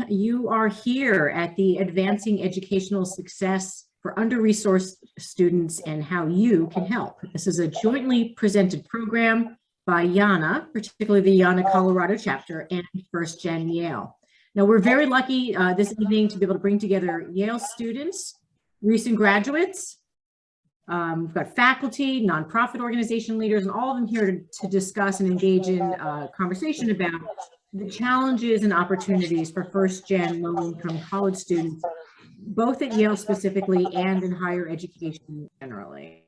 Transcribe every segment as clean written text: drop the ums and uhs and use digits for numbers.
You are here at the Advancing Educational Success for Under-Resourced Students and How You Can Help. This is a jointly presented program by YANA, particularly the YANA Colorado chapter, and 1stGenYale. Now, we're very lucky this evening to be able to bring together Yale students, recent graduates. We've got faculty, nonprofit organization leaders, and all of them here to discuss and engage in conversation about the challenges and opportunities for first-gen low-income college students, both at Yale specifically and in higher education generally.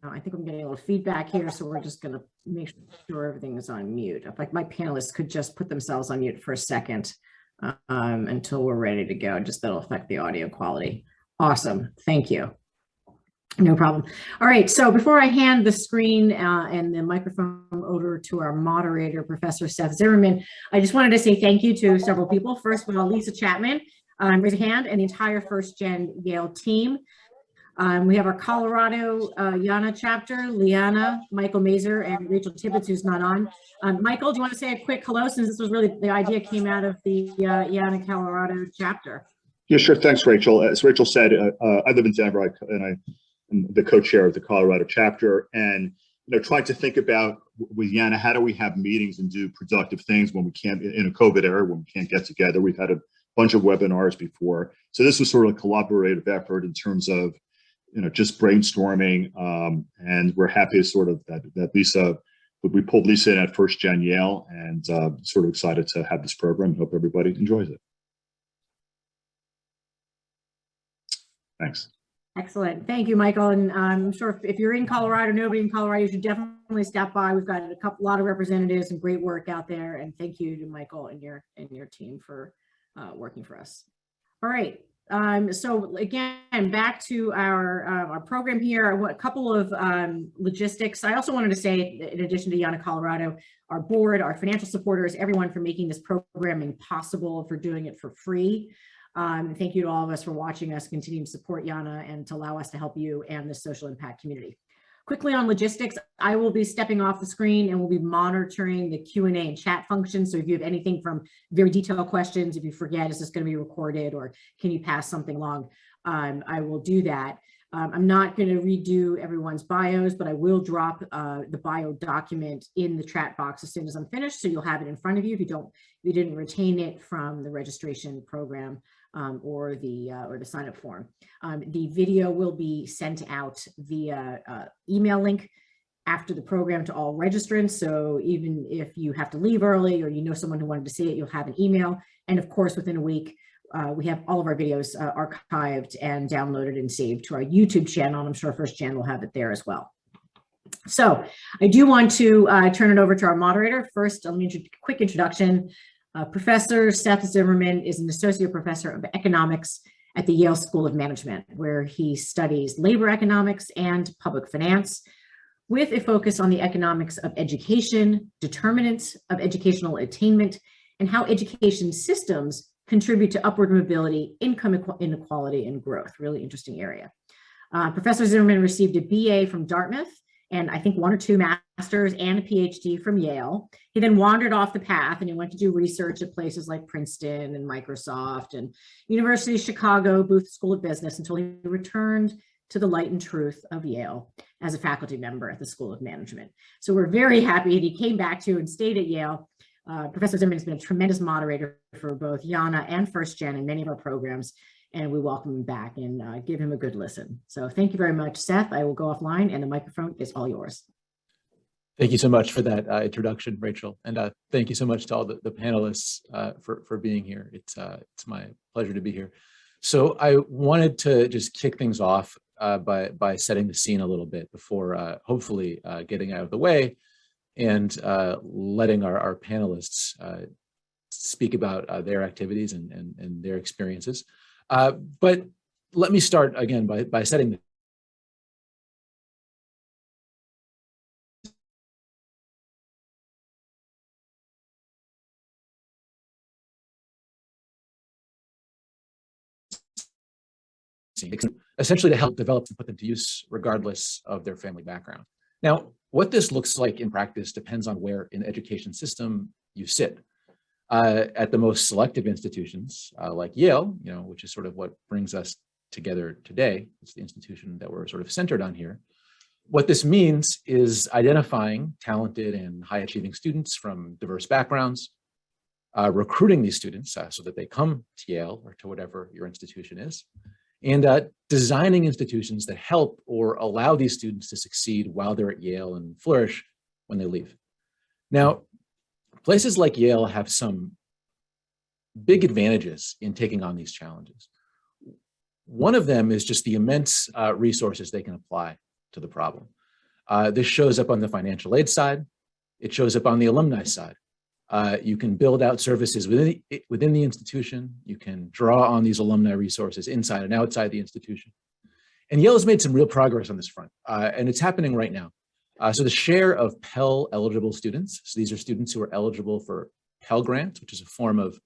I think I'm getting a little feedback here, so we're just going to make sure everything is on mute. If like my panelists could just put themselves on mute for a second until we're ready to go, just that'll affect the audio quality. Awesome, thank you. No problem. All right, so before I hand the screen and the microphone over to our moderator, Professor Seth Zimmerman, I just wanted to say thank you to several people. First of all, Lise Chapman, raise a hand, and the entire 1stGenYale team. We have our Colorado YANA chapter, Liana, Michael Mazer, and Rachel Tibbetts, who's not on. Michael, do you want to say a quick hello, since this was really, the idea came out of the YANA Colorado chapter? Yeah, sure. Thanks, Rachel. As Rachel said, I live in Denver, and I'm the co-chair of the Colorado chapter, and trying to think about with YANA, how do we have meetings and do productive things when we can't, in a COVID era, when we can't get together. We've had a bunch of webinars before, so this was sort of a collaborative effort in terms of just brainstorming, and we're happy to sort of that Lisa, we pulled Lisa in at 1stGenYale, and sort of excited to have this program. Hope everybody enjoys it. Thanks. Excellent. Thank you, Michael. And I'm sure if you're in Colorado, nobody in Colorado, you should definitely stop by. We've got a lot of representatives and great work out there. And thank you to Michael and your team for working for us. All right. So again, back to our program here. A couple of logistics. I also wanted to say, in addition to YANA Colorado, our board, our financial supporters, everyone for making this programming possible, for doing it for free. Thank you to all of us for watching us, continue to support YANA, and to allow us to help you and the social impact community. Quickly on logistics, I will be stepping off the screen and we'll be monitoring the Q&A and chat function. So if you have anything from very detailed questions, if you forget, is this going to be recorded, or can you pass something along, I will do that. I'm not going to redo everyone's bios, but I will drop the bio document in the chat box as soon as I'm finished, so you'll have it in front of you if you didn't retain it from the registration program or the sign up form. The video will be sent out via email link after the program to all registrants. So even if you have to leave early, or someone who wanted to see it, you'll have an email. And of course, within a week, we have all of our videos archived and downloaded and saved to our YouTube channel. And I'm sure 1stGen will have it there as well. So I do want to turn it over to our moderator. First, let me do a quick introduction. Professor Seth Zimmerman is an associate professor of economics at the Yale School of Management, where he studies labor economics and public finance, with a focus on the economics of education, determinants of educational attainment, and how education systems contribute to upward mobility, income inequality, and growth. Really interesting area. Professor Zimmerman received a BA from Dartmouth, and I think 1 or 2 masters and a PhD from Yale. He then wandered off the path and he went to do research at places like Princeton and Microsoft and University of Chicago, Booth School of Business, until he returned to the light and truth of Yale as a faculty member at the School of Management. So we're very happy that he came back to and stayed at Yale. Professor Zimmerman has been a tremendous moderator for both YANA and 1stGen in many of our programs, and we welcome him back and give him a good listen. So thank you very much, Seth. I will go offline, and the microphone is all yours. Thank you so much for that introduction, Rachel, and thank you so much to all the panelists for being here. It's my pleasure to be here. So I wanted to just kick things off by setting the scene a little bit before hopefully getting out of the way and letting our panelists speak about their activities and their experiences. But let me start again by setting the essentially to help develop and put them to use regardless of their family background. Now, what this looks like in practice depends on where in the education system you sit. at the most selective institutions like Yale, which is sort of what brings us together today. It's the institution that we're sort of centered on here. What this means is identifying talented and high achieving students from diverse backgrounds, recruiting these students so that they come to Yale or to whatever your institution is, and designing institutions that help or allow these students to succeed while they're at Yale and flourish when they leave. Now, places like Yale have some big advantages in taking on these challenges. One of them is just the immense resources they can apply to the problem. This shows up on the financial aid side. It shows up on the alumni side. You can build out services within the institution. You can draw on these alumni resources inside and outside the institution. And Yale has made some real progress on this front, and it's happening right now. So the share of Pell eligible students, so these are students who are eligible for Pell Grant, which is a form of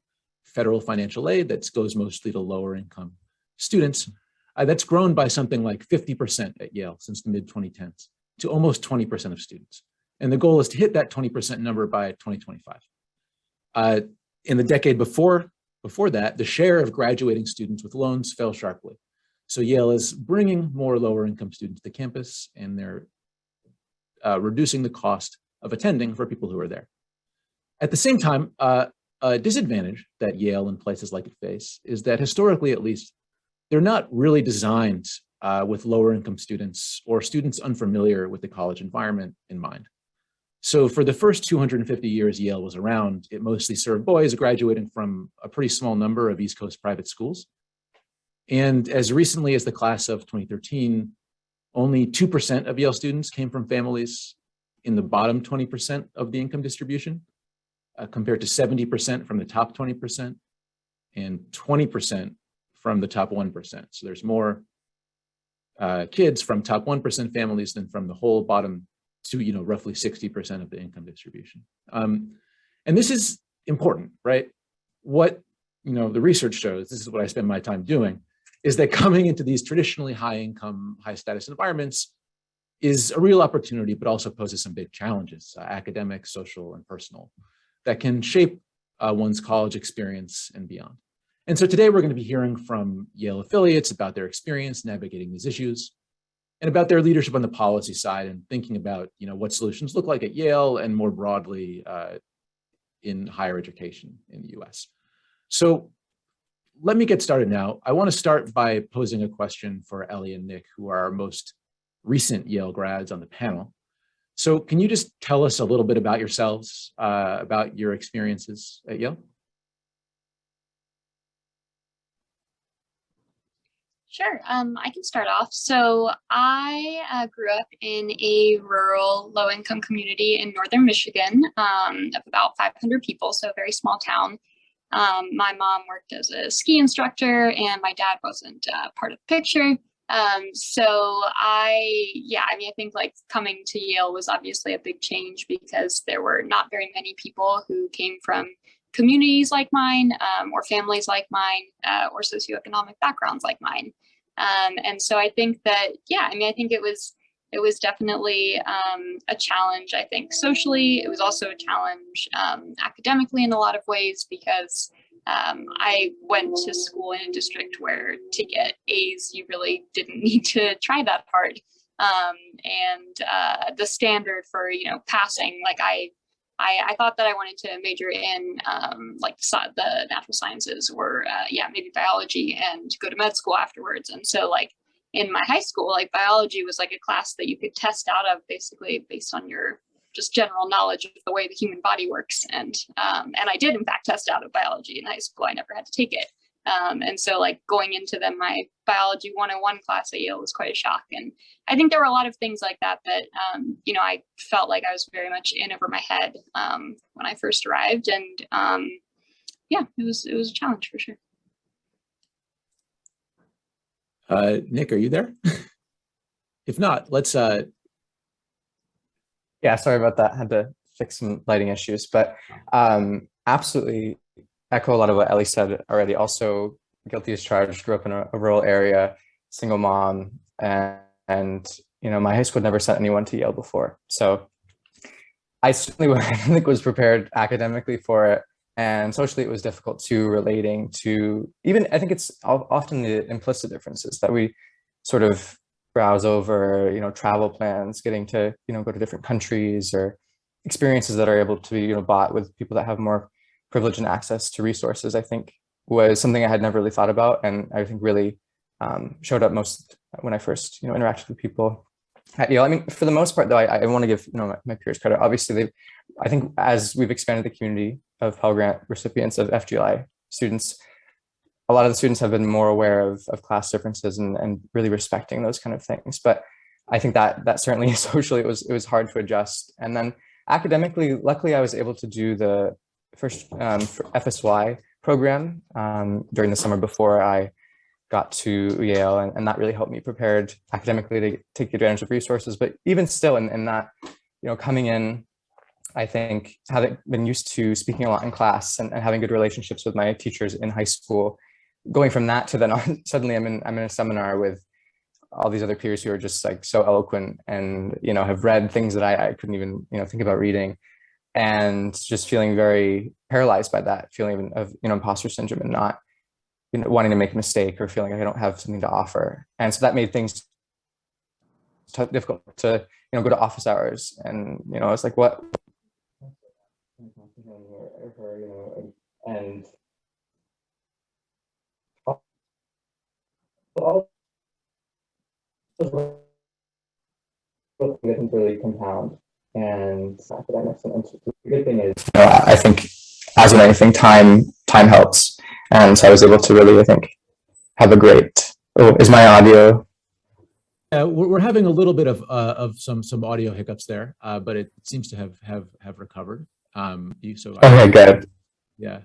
federal financial aid that goes mostly to lower income students, that's grown by something like 50% at Yale since the mid-2010s to almost 20% of students. And the goal is to hit that 20% number by 2025. In the decade before that, the share of graduating students with loans fell sharply. So Yale is bringing more lower income students to campus, and they're reducing the cost of attending for people who are there. At the same time, a disadvantage that Yale and places like it face is that historically, at least, they're not really designed with lower income students or students unfamiliar with the college environment in mind. So for the first 250 years Yale was around, it mostly served boys graduating from a pretty small number of East Coast private schools. And as recently as the class of 2013, only 2% of Yale students came from families in the bottom 20% of the income distribution, compared to 70% from the top 20% and 20% from the top 1%. So there's more kids from top 1% families than from the whole bottom to, roughly 60% of the income distribution. And this is important, right? What, the research shows, this is what I spend my time doing, is that coming into these traditionally high income, high status environments is a real opportunity, but also poses some big challenges, academic, social, and personal, that can shape one's college experience and beyond. And so today we're going to be hearing from Yale affiliates about their experience navigating these issues and about their leadership on the policy side and thinking about, what solutions look like at Yale and more broadly in higher education in the US. So let me get started now. I want to start by posing a question for Ellie and Nick, who are our most recent Yale grads on the panel. So can you just tell us a little bit about yourselves, about your experiences at Yale? Sure, I can start off. So I grew up in a rural low-income community in northern Michigan of about 500 people, so a very small town. My mom worked as a ski instructor and my dad wasn't part of the picture. So I think like coming to Yale was obviously a big change because there were not very many people who came from communities like mine, or families like mine, or socioeconomic backgrounds like mine. And so I think that, I think it was definitely a challenge. I think socially, it was also a challenge academically in a lot of ways because I went to school in a district where to get A's, you really didn't need to try that hard. And the standard for, passing, like I thought that I wanted to major in the natural sciences or maybe biology and go to med school afterwards. And so like in my high school, like biology was like a class that you could test out of basically based on your just general knowledge of the way the human body works. And I did in fact test out of biology in high school. I never had to take it. And so like going into my biology 101 class at Yale was quite a shock. And I think there were a lot of things like that I felt like I was very much in over my head when I first arrived. And it was a challenge for sure. Nick, are you there? If not, let's Yeah, sorry about that. Had to fix some lighting issues, but absolutely echo a lot of what Ellie said already. Also guilty as charged, grew up in a rural area, single mom, and my high school never sent anyone to Yale before. So I certainly I think was prepared academically for it, And socially, it was difficult too, relating to even, I think it's often the implicit differences that we sort of browse over, travel plans, getting to, go to different countries, or experiences that are able to be, bought with people that have more privilege and access to resources, I think was something I had never really thought about. And I think really showed up most when I first, interacted with people at Yale. I mean, for the most part, though, I want to give, my peers credit. Obviously, I think as we've expanded the community of Pell Grant recipients of FGLI students, a lot of the students have been more aware of class differences and really respecting those kind of things. But I think that certainly socially it was hard to adjust. And then academically, luckily, I was able to do the first FSY program during the summer before I got to Yale, and that really helped me prepared academically to take advantage of resources. But even still in that, coming in, I think having been used to speaking a lot in class and having good relationships with my teachers in high school, going from that to then on, suddenly I'm in a seminar with all these other peers who are just like so eloquent and, have read things that I couldn't even, think about reading, and just feeling very paralyzed by that feeling of, imposter syndrome and not, wanting to make a mistake or feeling like I don't have something to offer. And so that made things difficult to, go to office hours. And, I was like, what? And all those things really compound. And academics, and the good thing is, I think, as with anything, time helps. And so I was able to really, I think, have a great. Oh, is my audio? We're having a little bit of some audio hiccups there, but it seems to have recovered. Okay, good. Yeah.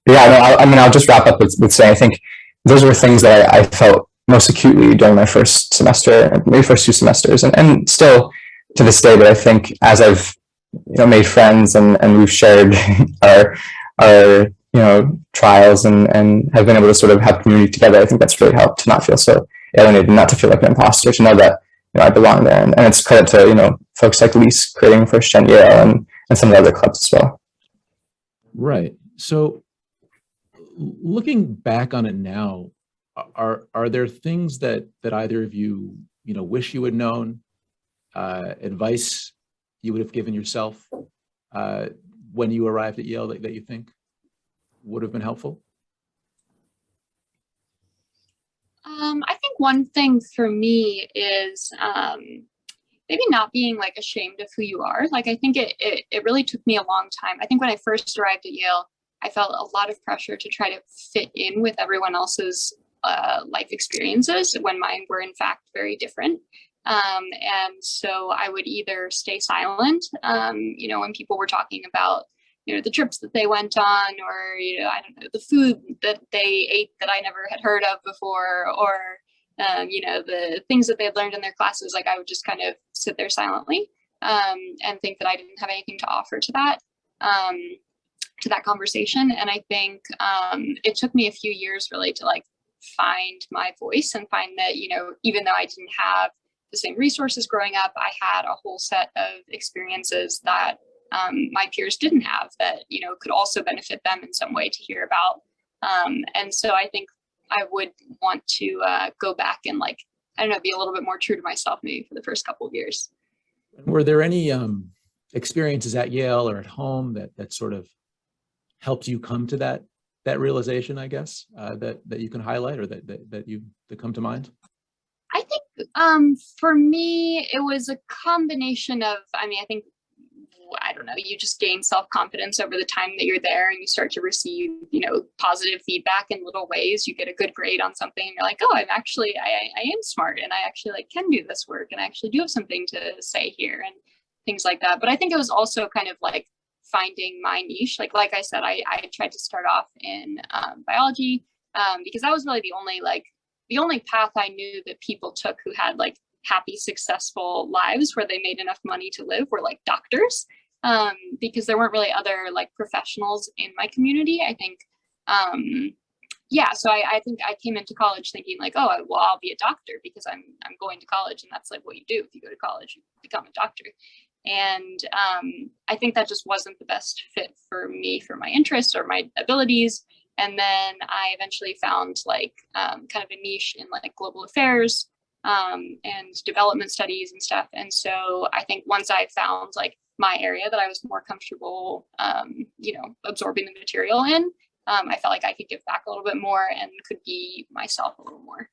Yeah, no, I'll just wrap up with saying I think those were things that I felt most acutely during my first semester, maybe first 2 semesters, and still to this day. But I think as I've made friends and we've shared our trials and have been able to sort of have community together, I think that's really helped to not feel so alienated, not to feel like an imposter, to know that I belong there. And it's credit to folks like Lise creating 1stGenYale and some of the other clubs as well. Right. So looking back on it now, are there things that either of you wish you had known, advice you would have given yourself when you arrived at Yale that you think would have been helpful? I think one thing for me is maybe not being like ashamed of who you are. Like, I think it really took me a long time. I think when I first arrived at Yale, I felt a lot of pressure to try to fit in with everyone else's life experiences when mine were in fact very different. And so I would either stay silent, when people were talking about, the trips that they went on, or, I don't know, the food that they ate that I never had heard of before, or, the things that they had learned in their classes. Like, I would just kind of sit there silently and think that I didn't have anything to offer to that conversation. And I think it took me a few years really to like find my voice and find that, even though I didn't have the same resources growing up, I had a whole set of experiences that my peers didn't have that, could also benefit them in some way to hear about. And so I think I would want to go back and be a little bit more true to myself maybe for the first couple of years. Were there any experiences at Yale or at home that sort of helped you come to that realization, I guess, that you can highlight, or that come to mind? I think for me, it was a combination of, I think, I don't know, you just gain self-confidence over the time that you're there, and you start to receive, positive feedback in little ways. You get a good grade on something and you're like, oh, I am smart, and I actually can do this work, and I actually do have something to say here, and things like that. But I think it was also kind of like finding my niche. Like I said, I tried to start off in biology because that was really the only path I knew that people took who had like happy, successful lives where they made enough money to live were like doctors, because there weren't really other like professionals in my community. I think, so I think I came into college thinking like, oh, well, I'll be a doctor because I'm going to college, and that's like what you do if you go to college, you become a doctor. And I think that just wasn't the best fit for me, for my interests or my abilities. And then I eventually found like kind of a niche in like global affairs and development studies and stuff. And so I think once I found like my area that I was more comfortable, absorbing the material in, I felt like I could give back a little bit more and could be myself a little more.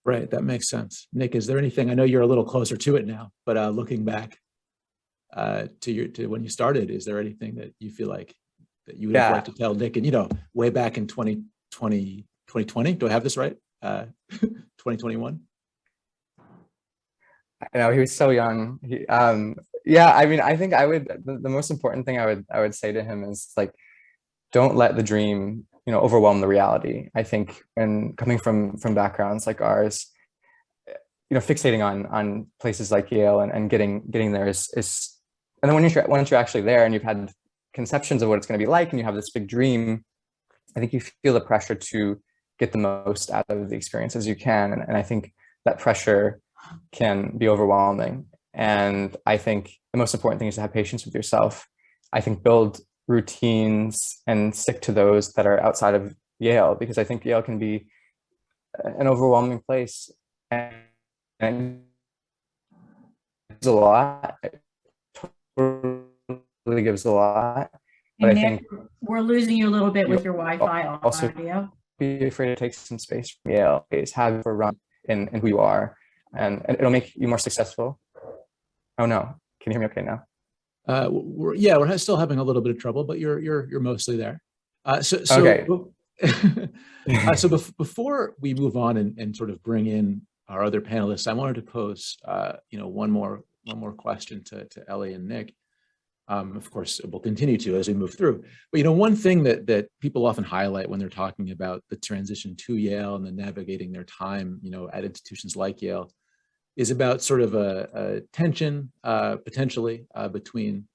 Right, that makes sense. Nick, is there anything, I know you're a little closer to it now, but looking back to when you started, is there anything that you feel like that you would have liked to tell Nick? And, way back in 2020, do I have this right? 2021? I know, he was so young. I think the most important thing I would say to him is like, don't let the dream, overwhelm the reality. I think when coming from backgrounds like ours, fixating on places like Yale and getting there is, and then once you're actually there and you've had conceptions of what it's going to be like and you have this big dream, I think you feel the pressure to get the most out of the experience as you can. And I think that pressure can be overwhelming. And I think the most important thing is to have patience with yourself. I think build routines and stick to those that are outside of Yale, because I think Yale can be an overwhelming place and gives a lot. It totally gives a lot. But And I Nick, think we're losing you a little bit with your Wi-Fi also audio. be afraid to take some space from Yale. Have a run in who you are, and it'll make you more successful. Oh no, can you hear me okay now? We're still having a little bit of trouble, but you're mostly there. Okay. So before we move on and sort of bring in our other panelists, I wanted to pose one more question to Ellie and Nick. Of course, we'll continue to as we move through. But one thing that people often highlight when they're talking about the transition to Yale and then navigating their time, at institutions like Yale, is about sort of a tension potentially between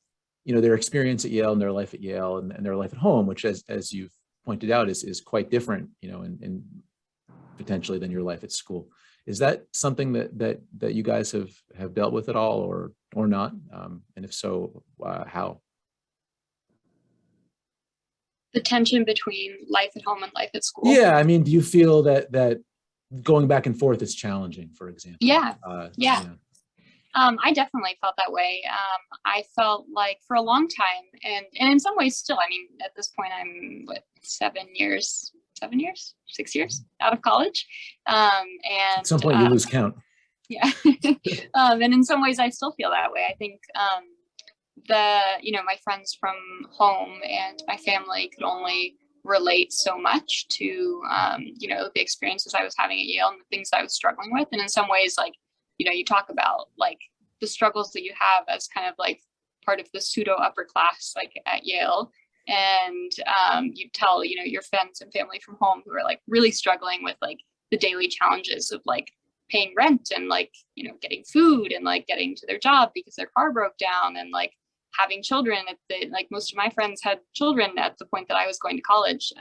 their experience at Yale and their life at Yale and their life at home, which as you've pointed out is quite different, and potentially than your life at school. Is that something that you guys have dealt with at all or not? And if so, how? The tension between life at home and life at school. Yeah, I mean, do you feel that going back and forth is challenging, for example? Yeah. I definitely felt that way. I felt like for a long time, and in some ways still, I mean, at this point, I'm 6 years out of college. And at some point you lose count. Yeah. And in some ways I still feel that way. I think my friends from home and my family could only relate so much to, the experiences I was having at Yale and the things I was struggling with. And in some ways, like, you talk about like the struggles that you have as kind of like part of the pseudo upper class, like at Yale. And you tell, your friends and family from home who are like really struggling with like the daily challenges of like paying rent and like, getting food and like getting to their job because their car broke down and like having children. Like most of my friends had children at the point that I was going to college.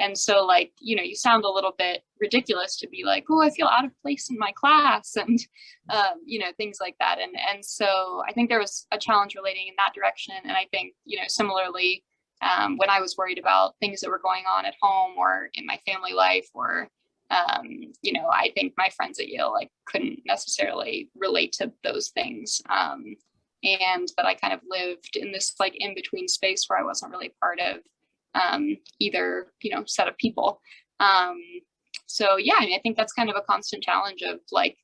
And so like, you sound a little bit ridiculous to be like, oh, I feel out of place in my class and, things like that. And so I think there was a challenge relating in that direction. And I think, similarly, when I was worried about things that were going on at home or in my family life or, I think my friends at Yale like couldn't necessarily relate to those things. And that I kind of lived in this like in-between space where I wasn't really part of either, set of people. So yeah, I mean, I think that's kind of a constant challenge of like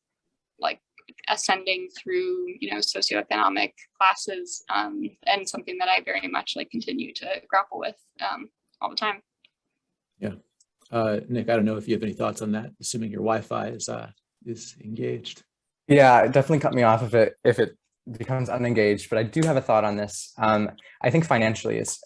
ascending through, socioeconomic classes, and something that I very much like continue to grapple with all the time. Yeah. Nick, I don't know if you have any thoughts on that, assuming your Wi-Fi is engaged. Yeah, it definitely cut me off if it becomes unengaged, but I do have a thought on this. I think financially is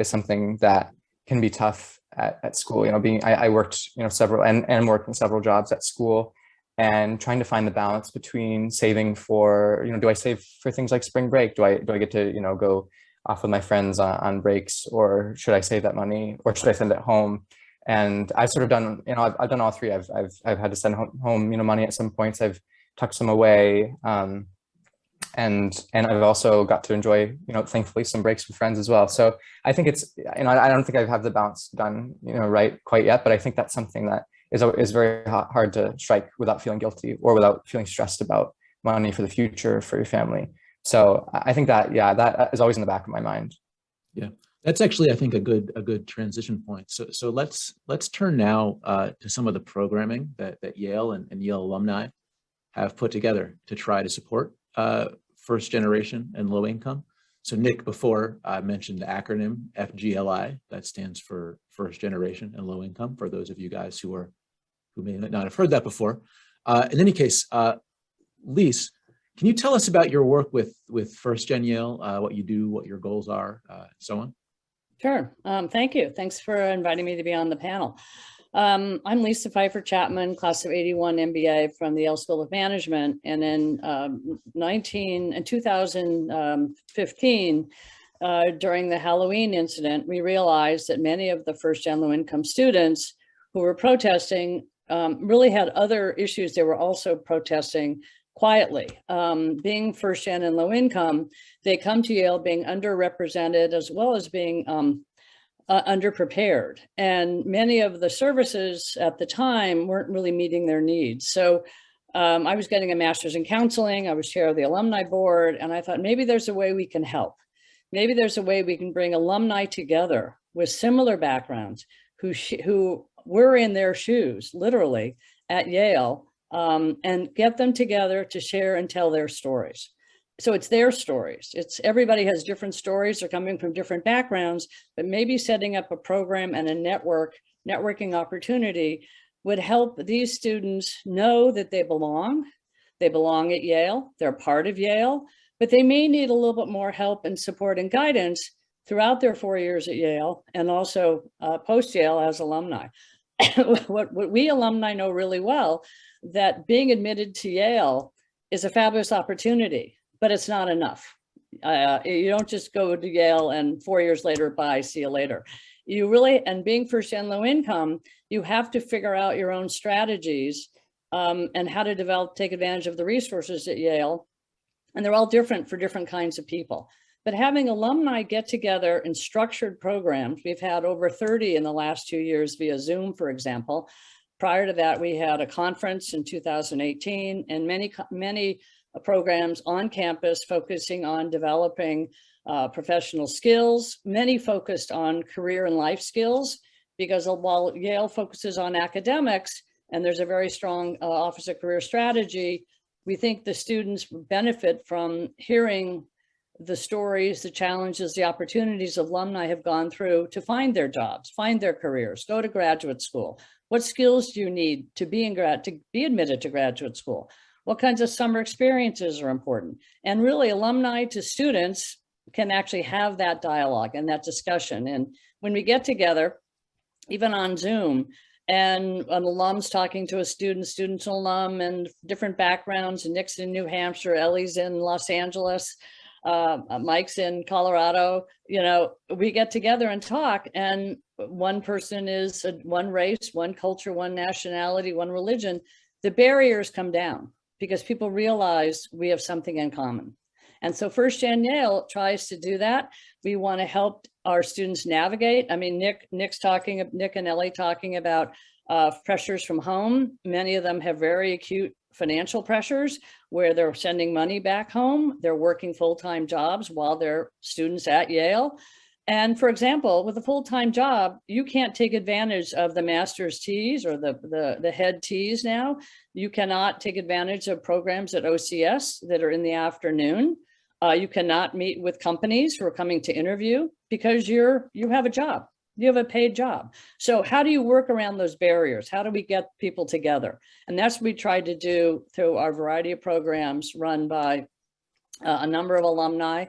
something that can be tough at school. I worked, several and worked in several jobs at school, and trying to find the balance between saving for, do I save for things like spring break? Do I get to, go off with my friends on breaks, or should I save that money, or should I send it home? And I've sort of done, I've done all three. I've had to send home, money at some points. I've tucked some away. and I've also got to enjoy, thankfully some breaks with friends as well. So I think it's, I don't think I have the balance done, right quite yet, but I think that's something that is very hard to strike without feeling guilty or without feeling stressed about money for the future for your family. So I think that, yeah, that is always in the back of my mind. Yeah, that's actually, I think, a good transition point. So let's turn now to some of the programming that Yale and Yale alumni have put together to try to support first generation and low income. So Nick before mentioned the acronym FGLI, that stands for first generation and low income, for those of you guys who may not have heard that before. In any case, Lise, can you tell us about your work with 1stGenYale, what you do, what your goals are, so on? Sure. Thank you. Thanks for inviting me to be on the panel. I'm Lise Pfeiffer Chapman, class of '81 MBA from the Yale School of Management. And in 2015, during the Halloween incident, we realized that many of the first-gen low-income students who were protesting really had other issues they were also protesting quietly. Being first-gen and low-income, they come to Yale being underrepresented as well as being underprepared. And many of the services at the time weren't really meeting their needs. So I was getting a master's in counseling. I was chair of the alumni board. And I thought maybe there's a way we can help. Maybe there's a way we can bring alumni together with similar backgrounds who were in their shoes, literally, at Yale, and get them together to share and tell their stories. So it's their stories. Everybody has different stories. They're coming from different backgrounds, but maybe setting up a program and a networking opportunity would help these students know that they belong. They belong at Yale. They're part of Yale, but they may need a little bit more help and support and guidance throughout their 4 years at Yale and also post-Yale as alumni. What we alumni know really well, that being admitted to Yale is a fabulous opportunity, but it's not enough. You don't just go to Yale and 4 years later, bye, see you later. You really, and being first-gen low income, you have to figure out your own strategies and how to take advantage of the resources at Yale. And they're all different for different kinds of people. But having alumni get together in structured programs, we've had over 30 in the last 2 years via Zoom, for example. Prior to that, we had a conference in 2018 and many programs on campus focusing on developing professional skills, many focused on career and life skills, because while Yale focuses on academics and there's a very strong Office of Career Strategy, we think the students benefit from hearing the stories, the challenges, the opportunities alumni have gone through to find their jobs, find their careers, go to graduate school. What skills do you need to be admitted to graduate school? What kinds of summer experiences are important? And really, alumni to students can actually have that dialogue and that discussion. And when we get together, even on Zoom, and an alum's talking to a student's an alum, and different backgrounds, Nick's in New Hampshire, Ellie's in Los Angeles, Mike's in Colorado, we get together and talk, and one person is one race, one culture, one nationality, one religion. The barriers come down because people realize we have something in common. And so 1stGenYale tries to do that. We want to help our students navigate. I mean, Nick and Ellie talking about pressures from home. Many of them have very acute financial pressures where they're sending money back home. They're working full-time jobs while they're students at Yale. And for example, with a full-time job, you can't take advantage of the master's T's or the head T's now. You cannot take advantage of programs at OCS that are in the afternoon. You cannot meet with companies who are coming to interview because you have a job. You have a paid job. So how do you work around those barriers? How do we get people together? And that's what we tried to do through our variety of programs run by a number of alumni.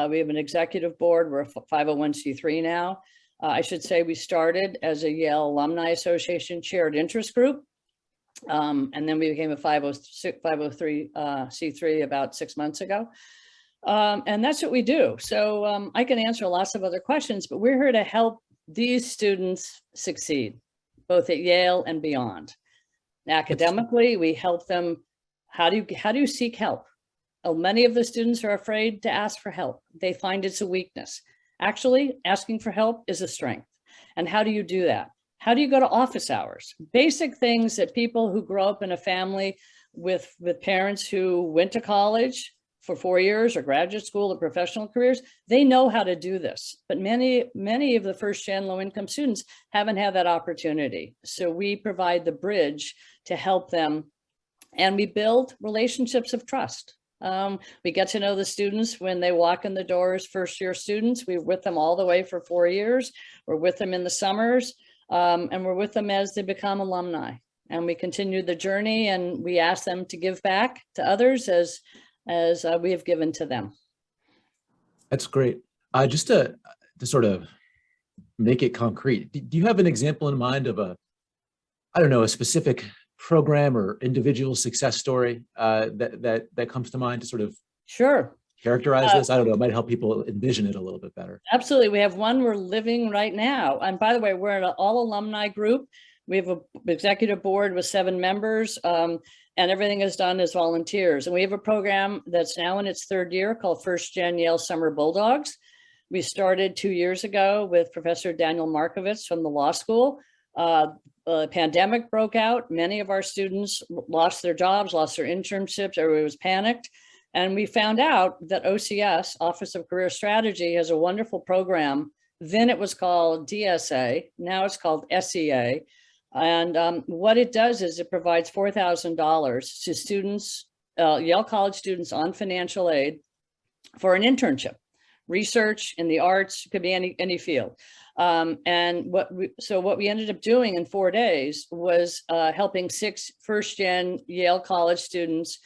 We have an executive board. We're a 501c3 now. I should say we started as a Yale Alumni Association shared interest group. And then we became a 503c3 about 6 months ago. And that's what we do. So I can answer lots of other questions, but we're here to help these students succeed, both at Yale and beyond. Academically, we help them. How do you seek help? Many of the students are afraid to ask for help. They find it's a weakness. Actually, asking for help is a strength. And how do you do that? How do you go to office hours? Basic things that people who grow up in a family with parents who went to college for 4 years or graduate school or professional careers, they know how to do this. But many of the first-gen low-income students haven't had that opportunity. So we provide the bridge to help them, and we build relationships of trust. We get to know the students when they walk in the doors, first-year students. We're with them all the way for 4 years. We're with them in the summers, and we're with them as they become alumni. And we continue the journey, and we ask them to give back to others as we have given to them. That's great. Just to sort of make it concrete, do you have an example in mind of a specific program or individual success story that comes to mind to sort of Sure. characterize this? I don't know, it might help people envision it a little bit better. Absolutely. We have one we're living right now. And by the way, we're an all alumni group. We have an executive board with 7 members, and everything is done as volunteers. And we have a program that's now in its 3rd year called 1stGenYale Summer Bulldogs. We started 2 years ago with Professor Daniel Markovits from the law school. A pandemic broke out. Many of our students lost their jobs, lost their internships. Everybody was panicked. And we found out that OCS, Office of Career Strategy, has a wonderful program. Then it was called DSA. Now it's called SEA. And what it does is it provides $4,000 to students, Yale College students on financial aid for an internship, research in the arts, could be any field. And what we ended up doing in 4 days was helping 6 first-gen Yale College students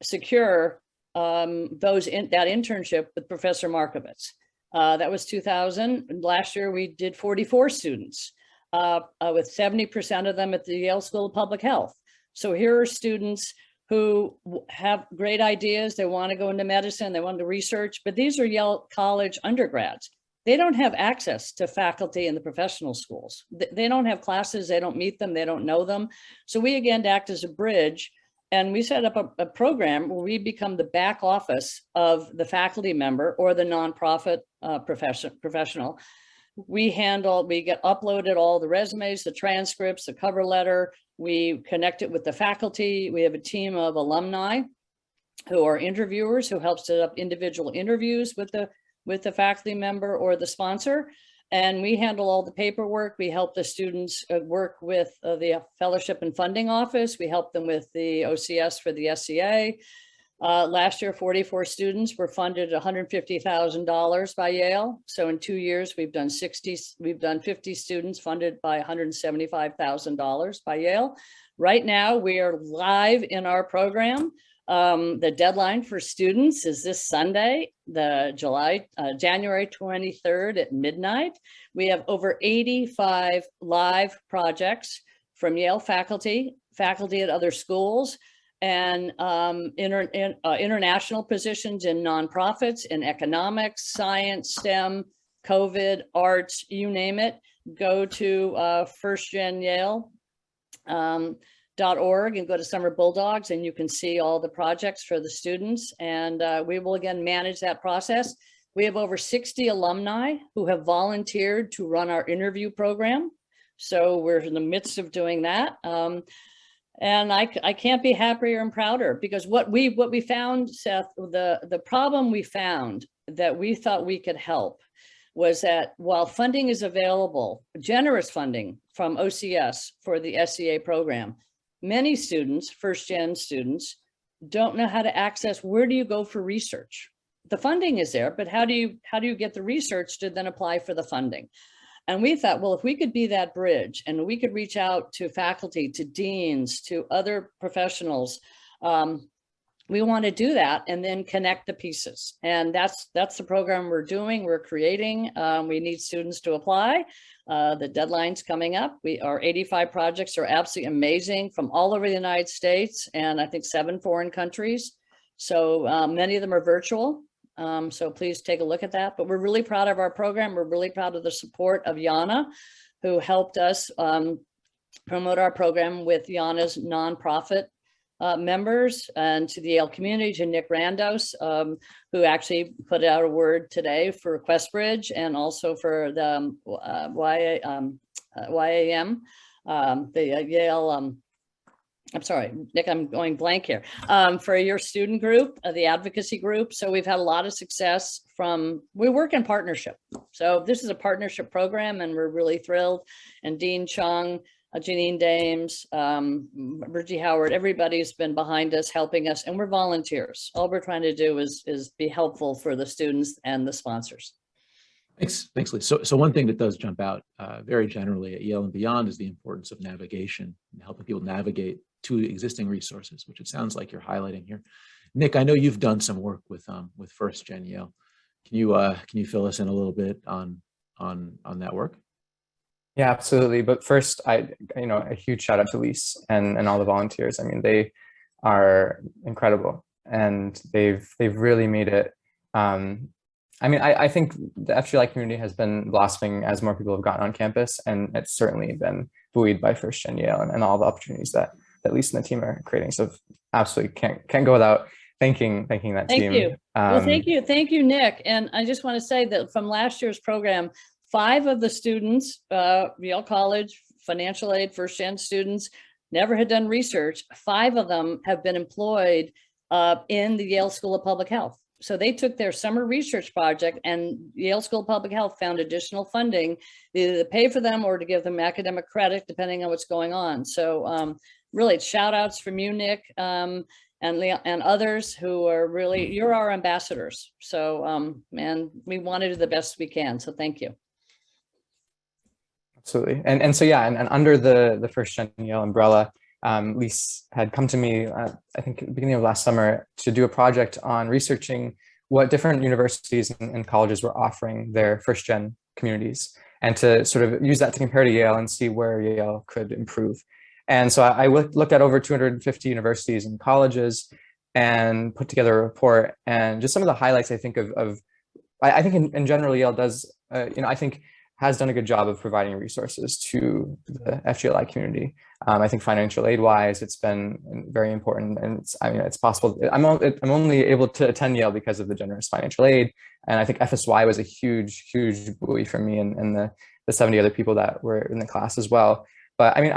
secure that internship with Professor Markovits. That was 2000. Last year we did 44 students, with 70% of them at the Yale School of Public Health. So here are students who have great ideas. They want to go into medicine, they want to research, but these are Yale College undergrads. They don't have access to faculty in the professional schools. They don't have classes, they don't meet them, they don't know them. So we again act as a bridge, and we set up a program where we become the back office of the faculty member or the nonprofit professional. We get uploaded all the resumes, the transcripts, the cover letter. We connect it with the faculty. We have a team of alumni who are interviewers who help set up individual interviews with the faculty member or the sponsor. And we handle all the paperwork. We help the students work with the Fellowship and Funding Office. We help them with the OCS for the SCA. Last year, 44 students were funded $150,000 by Yale. So in 2 years, we've done 50 students funded by $175,000 by Yale. Right now, we are live in our program. The deadline for students is this Sunday, January 23rd at midnight. We have over 85 live projects from Yale faculty at other schools, and international positions in nonprofits, in economics, science, STEM, COVID, arts, you name it. Go to 1stGenYale. .org and go to Summer Bulldogs, and you can see all the projects for the students. And we will again manage that process. We have over 60 alumni who have volunteered to run our interview program. So we're in the midst of doing that. And I can't be happier and prouder, because what we found, Seth, the problem we found that we thought we could help was that while funding is available, generous funding from OCS for the SCA program, many students, first-gen students, don't know how to access, where do you go for research? The funding is there, but how do you get the research to then apply for the funding? And we thought, well, if we could be that bridge and we could reach out to faculty, to deans, to other professionals, we want to do that and then connect the pieces. And that's the program we're doing, we're creating. We need students to apply. The deadline's coming up. Our 85 projects are absolutely amazing from all over the United States and I think 7 foreign countries. So many of them are virtual. So please take a look at that. But we're really proud of our program. We're really proud of the support of YANA, who helped us promote our program with YANA's nonprofit members and to the Yale community, to Nick Randos, who actually put out a word today for QuestBridge and also for the YAM, the Yale, I'm sorry, Nick, I'm going blank here, for your student group, the advocacy group. So we've had a lot of success we work in partnership. So this is a partnership program and we're really thrilled. And Dean Chung, Janine Dames, Bridgie Howard, everybody's been behind us, helping us, and we're volunteers. All we're trying to do is be helpful for the students and the sponsors. Thanks, Lise. So one thing that does jump out very generally at Yale and beyond is the importance of navigation and helping people navigate to existing resources, which it sounds like you're highlighting here. Nick, I know you've done some work with 1stGenYale. Can you fill us in a little bit on that work? Yeah, absolutely. But first, a huge shout out to Lise and all the volunteers. I mean, they are incredible, and they've really made it. I think the FGLI community has been blossoming as more people have gotten on campus, and it's certainly been buoyed by 1stGenYale and all the opportunities that Lise and the team are creating. So absolutely can't go without thanking that team. Thank you. Well, thank you, Nick. And I just want to say that from last year's program, 5 of the students, Yale College, financial aid, 1st-gen students, never had done research. 5 of them have been employed in the Yale School of Public Health. So they took their summer research project, and Yale School of Public Health found additional funding either to pay for them or to give them academic credit, depending on what's going on. So really shout outs from you, Nick, and others who are really, you're our ambassadors. So, and we want to do the best we can. So thank you. Absolutely. And so, yeah, and under the 1stGenYale umbrella, Lise had come to me, I think at the beginning of last summer, to do a project on researching what different universities and colleges were offering their 1st-gen communities, and to sort of use that to compare to Yale and see where Yale could improve. And so I looked at over 250 universities and colleges and put together a report, and just some of the highlights I think I think in general, Yale does, I think has done a good job of providing resources to the FGLI community. I think financial aid wise, it's been very important, and it's possible. I'm only able to attend Yale because of the generous financial aid, and I think FSY was a huge buoy for me and the 70 other people that were in the class as well. But I mean,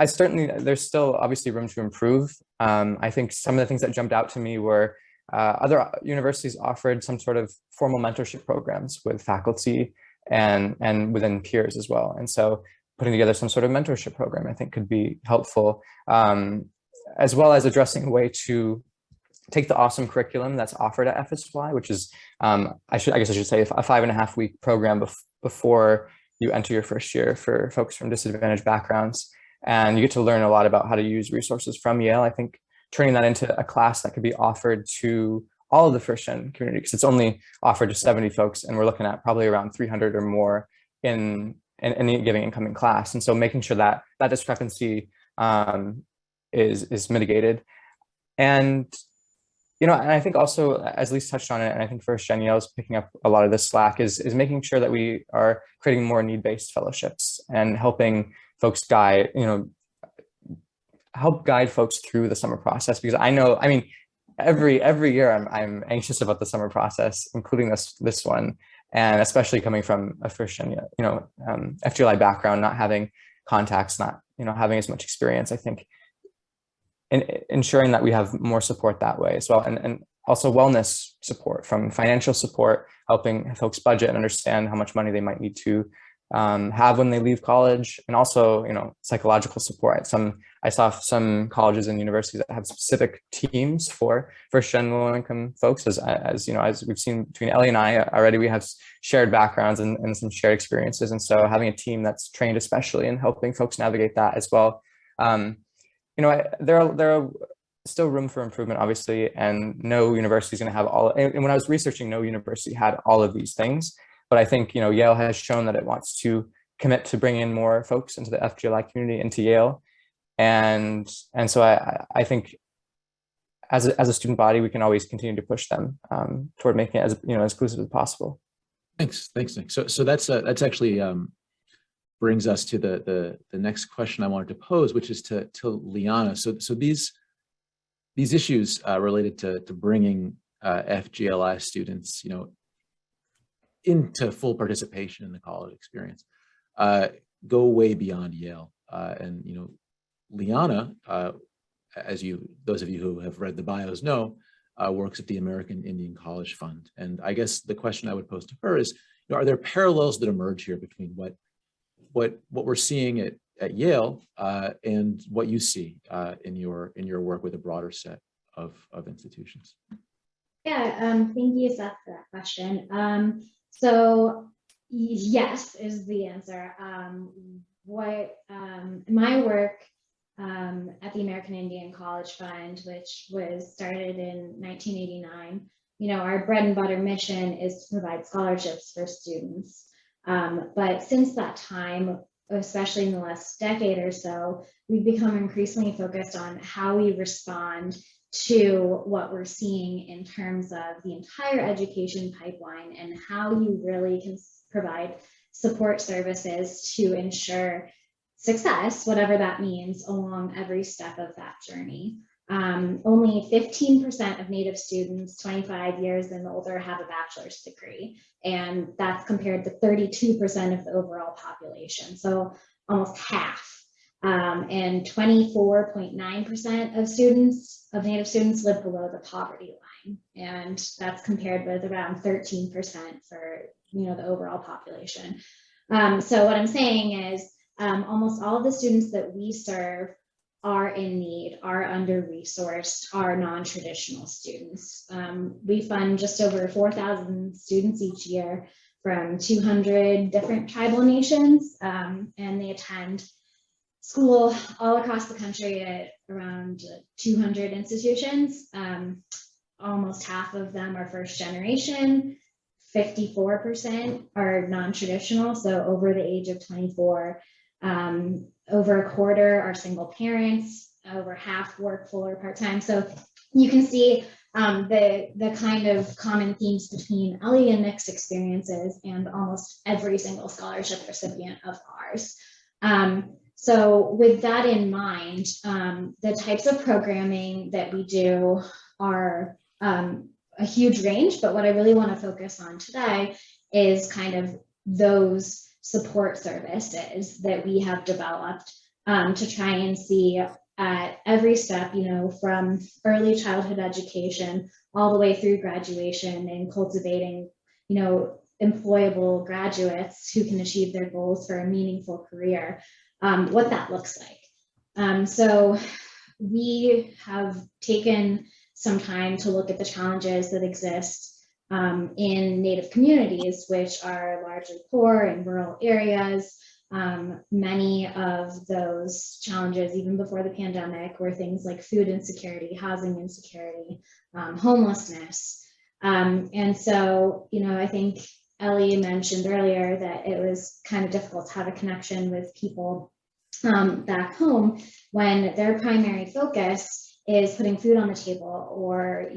there's still obviously room to improve. I think some of the things that jumped out to me were other universities offered some sort of formal mentorship programs with faculty and within peers as well. And so putting together some sort of mentorship program, I think, could be helpful, as well as addressing a way to take the awesome curriculum that's offered at FSY, which is, I guess I should say, a 5.5-week program before you enter your first year for folks from disadvantaged backgrounds. And you get to learn a lot about how to use resources from Yale. I think turning that into a class that could be offered to all of the 1st-gen community, because it's only offered to 70 folks, and we're looking at probably around 300 or more in any given incoming class. And so making sure that that discrepancy is mitigated. And, and I think also, as Lise touched on it, and I think 1stGenYale is picking up a lot of this slack, is making sure that we are creating more need-based fellowships and helping folks help guide folks through the summer process. Because every year I'm anxious about the summer process, including this one, and especially coming from a 1stGenYale, FGLI background, not having contacts, not having as much experience. I think ensuring that we have more support that way as well, and also wellness support, from financial support, helping folks budget and understand how much money they might need to have when they leave college, and also psychological support. I saw some colleges and universities that have specific teams for 1st-gen low-income folks, as we've seen between Ellie and I already. We have shared backgrounds and some shared experiences, and so having a team that's trained especially in helping folks navigate that as well. There are still room for improvement, obviously, and no university is going to have all. And when I was researching, no university had all of these things. But I think, Yale has shown that it wants to commit to bring in more folks into the FGLI community, into Yale. And so I think as a student body, we can always continue to push them toward making it as inclusive as possible. Thanks, Nick. So that's actually brings us to the next question I wanted to pose, which is to Liana. So these these issues related to bringing FGLI students, into full participation in the college experience go way beyond Yale. And Liana, as those of you who have read the bios know, works at the American Indian College Fund. And I guess the question I would pose to her is, are there parallels that emerge here between what we're seeing at Yale and what you see in your work with a broader set of institutions? Yeah, thank you, Seth, for that question. So yes is the answer. My work at the American Indian College Fund, which was started in 1989, our bread and butter mission is to provide scholarships for students. But since that time, especially in the last decade or so, we've become increasingly focused on how we respond to what we're seeing in terms of the entire education pipeline and how you really can provide support services to ensure success, whatever that means, along every step of that journey. Only 15% of Native students 25 years and older have a bachelor's degree, and that's compared to 32% of the overall population, so almost half. And 24.9% of Native students live below the poverty line, and that's compared with around 13% for the overall population. So what I'm saying is almost all of the students that we serve are in need, are under-resourced, are non-traditional students. We fund just over 4,000 students each year from 200 different tribal nations, and they attend school all across the country at around 200 institutions. Almost half of them are first generation, 54% are non-traditional, so over the age of 24. Over a quarter are single parents, over half work full or part-time. So you can see the kind of common themes between Ellie and Nick's experiences and almost every single scholarship recipient of ours. So with that in mind, the types of programming that we do are a huge range, but what I really want to focus on today is kind of those support services that we have developed to try and see at every step, from early childhood education all the way through graduation and cultivating, employable graduates who can achieve their goals for a meaningful career, what that looks like. So we have taken some time to look at the challenges that exist in Native communities, which are largely poor in rural areas. Many of those challenges, even before the pandemic, were things like food insecurity, housing insecurity, homelessness. And so, I think Ellie mentioned earlier that it was kind of difficult to have a connection with people back home when their primary focus is putting food on the table or,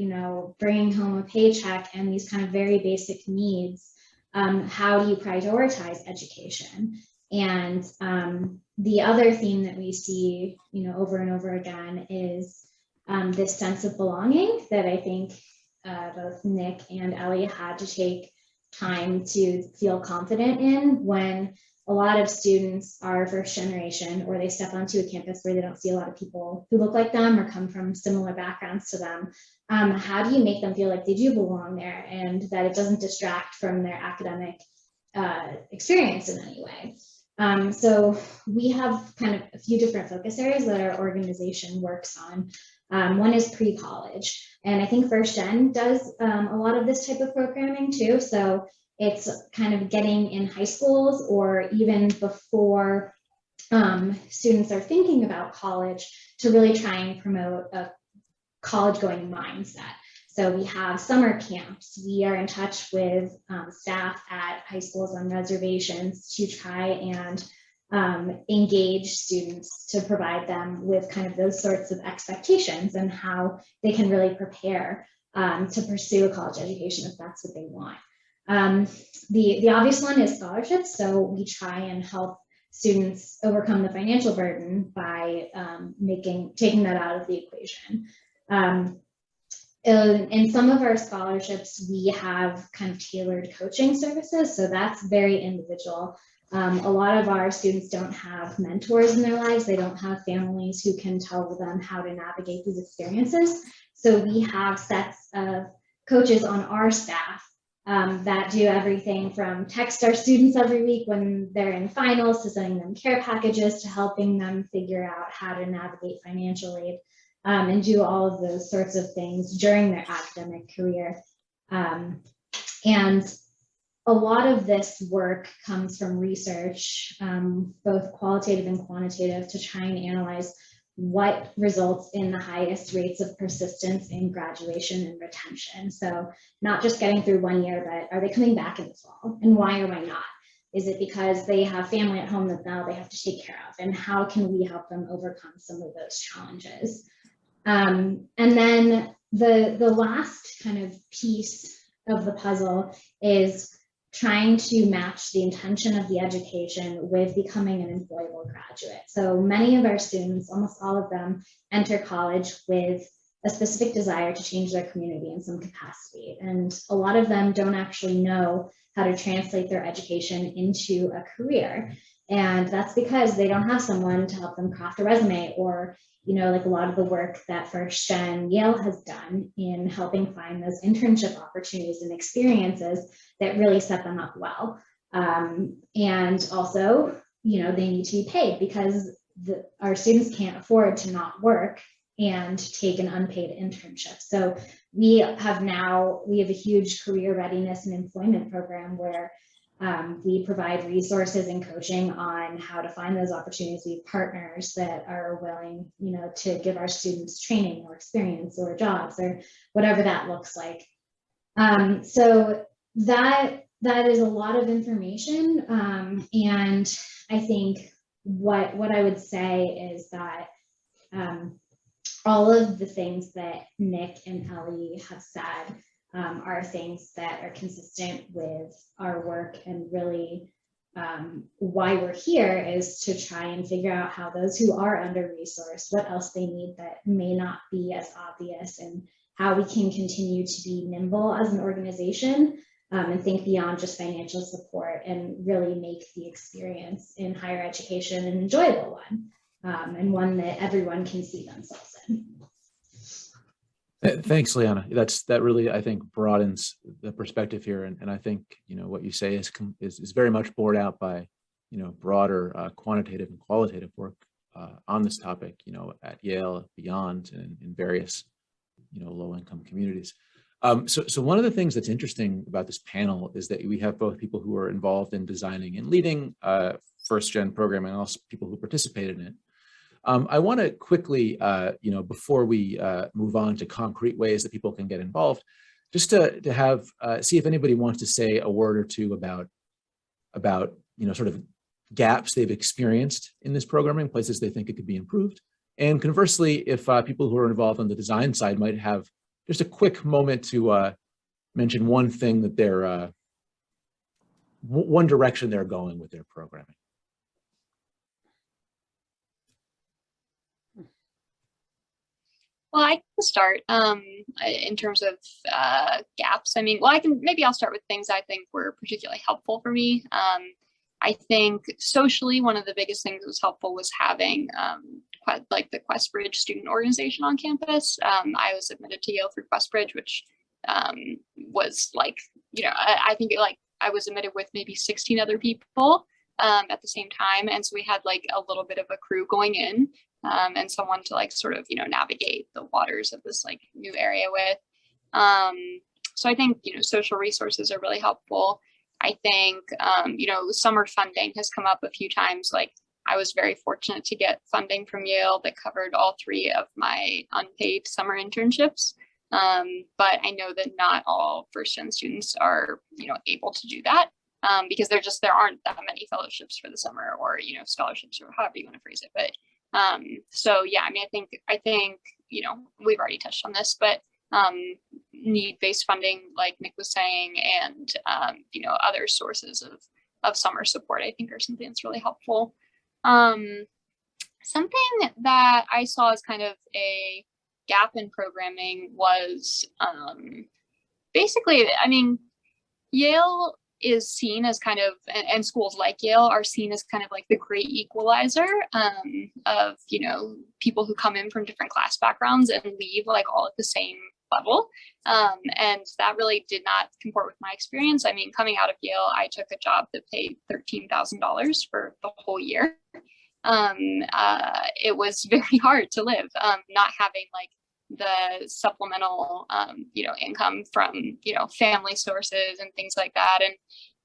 bringing home a paycheck and these kind of very basic needs. How do you prioritize education? And the other theme that we see, over and over again is this sense of belonging that I think both Nick and Ellie had to take time to feel confident in when a lot of students are first generation or they step onto a campus where they don't see a lot of people who look like them or come from similar backgrounds to them. How do you make them feel like they do belong there and that it doesn't distract from their academic experience in any way? So we have kind of a few different focus areas that our organization works on. One is pre-college, and I think 1stGen does a lot of this type of programming too. So it's kind of getting in high schools or even before students are thinking about college to really try and promote a college-going mindset. So we have summer camps. We are in touch with staff at high schools on reservations to try and engage students to provide them with kind of those sorts of expectations and how they can really prepare to pursue a college education if that's what they want. The obvious one is scholarships. So we try and help students overcome the financial burden by taking that out of the equation. In some of our scholarships, we have kind of tailored coaching services, so that's very individual. A lot of our students don't have mentors in their lives. They don't have families who can tell them how to navigate these experiences. So we have sets of coaches on our staff that do everything from text our students every week when they're in finals, to sending them care packages, to helping them figure out how to navigate financial aid, and do all of those sorts of things during their academic career. And a lot of this work comes from research, both qualitative and quantitative, to try and analyze what results in the highest rates of persistence in graduation and retention. So not just getting through 1 year, but are they coming back in the fall? And why or why not? Is it because they have family at home that now they have to take care of? And how can we help them overcome some of those challenges? And then the last kind of piece of the puzzle is trying to match the intention of the education with becoming an employable graduate. So many of our students, almost all of them, enter college with a specific desire to change their community in some capacity. And a lot of them don't actually know how to translate their education into a career. And that's because they don't have someone to help them craft a resume, or, you know, like a lot of the work that 1stGenYale has done in helping find those internship opportunities and experiences that really set them up well. And also, you know, they need to be paid, because our students can't afford to not work and take an unpaid internship. So we have a huge career readiness and employment program where we provide resources and coaching on how to find those opportunities. We have partners that are willing, you know, to give our students training or experience or jobs or whatever that looks like. So that is a lot of information. And I think what I would say is that all of the things that Nick and Ellie have said are things that are consistent with our work, and really why we're here is to try and figure out how those who are under-resourced, what else they need that may not be as obvious, and how we can continue to be nimble as an organization, and think beyond just financial support, and really make the experience in higher education an enjoyable one, and one that everyone can see themselves in. Thanks, Liana. That really, I think, broadens the perspective here, and I think, you know, what you say is very much borne out by, you know, broader quantitative and qualitative work on this topic, you know, at Yale, beyond, and in various, you know, low-income communities. So one of the things that's interesting about this panel is that we have both people who are involved in designing and leading 1stGen programming, and also people who participated in it. I want to quickly, you know, before we move on to concrete ways that people can get involved, just to have see if anybody wants to say a word or two about you know, sort of gaps they've experienced in this programming, places they think it could be improved, and conversely, if people who are involved on the design side might have just a quick moment to mention one thing that they're one direction they're going with their programming. Well, I can start in terms of gaps. I mean, well, I'll start with things I think were particularly helpful for me. I think socially, one of the biggest things that was helpful was having like the QuestBridge student organization on campus. I was admitted to Yale through QuestBridge, which was like, you know, I think I was admitted with maybe 16 other people at the same time. And so we had like a little bit of a crew going in. And someone to like sort of, you know, navigate the waters of this like new area with. So I think, you know, social resources are really helpful. I think, you know, summer funding has come up a few times. Like I was very fortunate to get funding from Yale that covered all 3 of my unpaid summer internships. But I know that not all 1stGen students are, you know, able to do that because there aren't that many fellowships for the summer, or, you know, scholarships, or however you want to phrase it. But so yeah, I mean, I think, you know, we've already touched on this, but need-based funding, like Nick was saying, and you know, other sources of summer support, I think, are something that's really helpful. Something that I saw as kind of a gap in programming was basically, I mean, Yale is seen as kind of, and schools like Yale are seen as kind of like the great equalizer of, you know, people who come in from different class backgrounds and leave like all at the same level. And that really did not comport with my experience. I mean, coming out of Yale, I took a job that paid $13,000 for the whole year. It was very hard to live, not having like the supplemental, you know, income from, you know, family sources and things like that.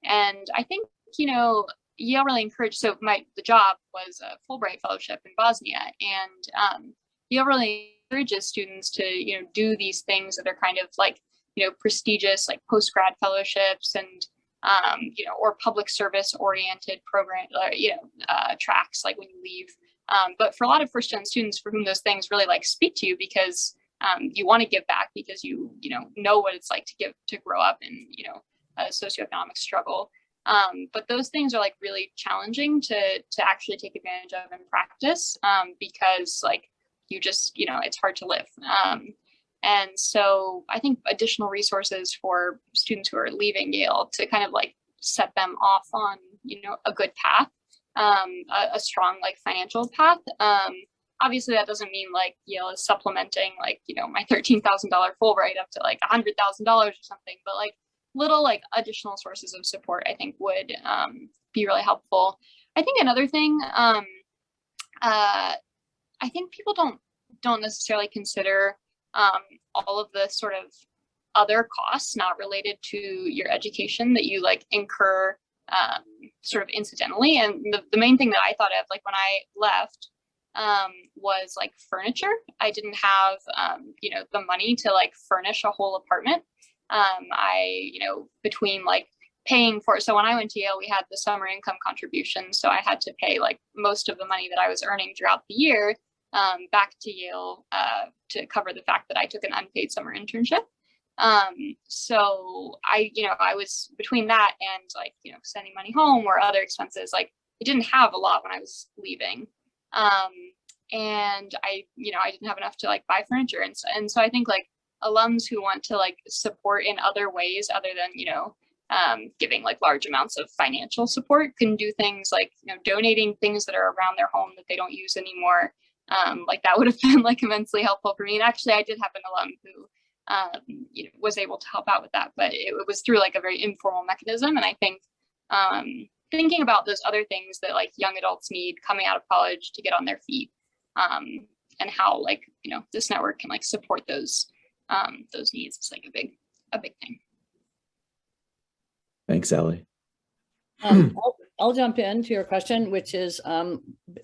And I think, you know, Yale really encouraged, so the job was a Fulbright fellowship in Bosnia, and Yale really encourages students to, you know, do these things that are kind of like, you know, prestigious, like post-grad fellowships and, you know, or public service oriented program, you know, tracks like when you leave. But for a lot of first gen students for whom those things really like speak to you because you want to give back because you know what it's like to grow up in, you know, a socioeconomic struggle. But those things are like really challenging to actually take advantage of in practice because like you just, you know, it's hard to live. And so I think additional resources for students who are leaving Yale to kind of like set them off on, you know, a good path, a strong like financial path. Obviously that doesn't mean like Yale is supplementing like, you know, my $13,000 Fulbright up to like $100,000 or something, but like little like additional sources of support I think would be really helpful. I think another thing, I think people don't necessarily consider all of the sort of other costs not related to your education that you like incur sort of incidentally. And the main thing that I thought of like when I left was like furniture. I didn't have you know, the money to like furnish a whole apartment. I, you know, between like paying for, so when I went to Yale, we had the summer income contribution. So I had to pay like most of the money that I was earning throughout the year back to Yale to cover the fact that I took an unpaid summer internship. So I, you know, I was between that and like, you know, sending money home or other expenses, like I didn't have a lot when I was leaving. And I, you know, I didn't have enough to like buy furniture. And so I think like alums who want to like support in other ways other than, you know, giving like large amounts of financial support can do things like, you know, donating things that are around their home that they don't use anymore. Like that would have been like immensely helpful for me. And actually I did have an alum who, you know, was able to help out with that, but it was through like a very informal mechanism. And I think, thinking about those other things that like young adults need coming out of college to get on their feet, and how like, you know, this network can like support those needs is like a big thing. Thanks, Ellie. I'll jump into your question, which is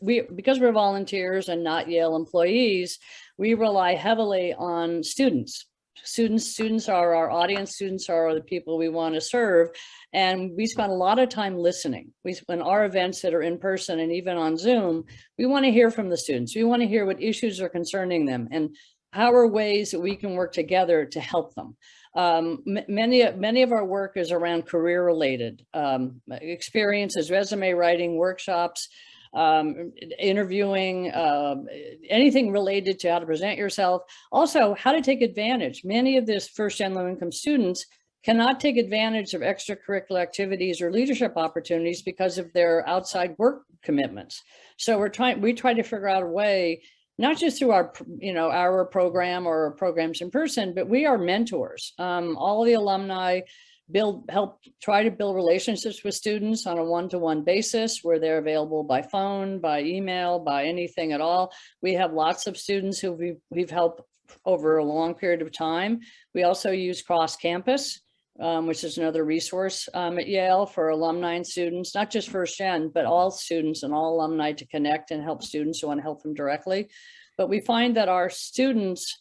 because we're volunteers and not Yale employees, we rely heavily on students. Students are our audience. Students are the people we want to serve. And we spend a lot of time listening. We spend our events that are in person and even on Zoom, we want to hear from the students. We want to hear what issues are concerning them and how are ways that we can work together to help them. Many of our work is around career related experiences, resume writing, workshops, interviewing, anything related to how to present yourself. Also, how to take advantage. Many of these first-gen low-income students cannot take advantage of extracurricular activities or leadership opportunities because of their outside work commitments. So we try to figure out a way, not just through our, you know, our program or programs in person, but we are mentors. All the alumni help try to build relationships with students on a one-to-one basis where they're available by phone, by email, by anything at all. We have lots of students who we've helped over a long period of time. We also use cross campus, which is another resource at Yale for alumni and students, not just first gen, but all students and all alumni to connect and help students who want to help them directly. But we find that our students,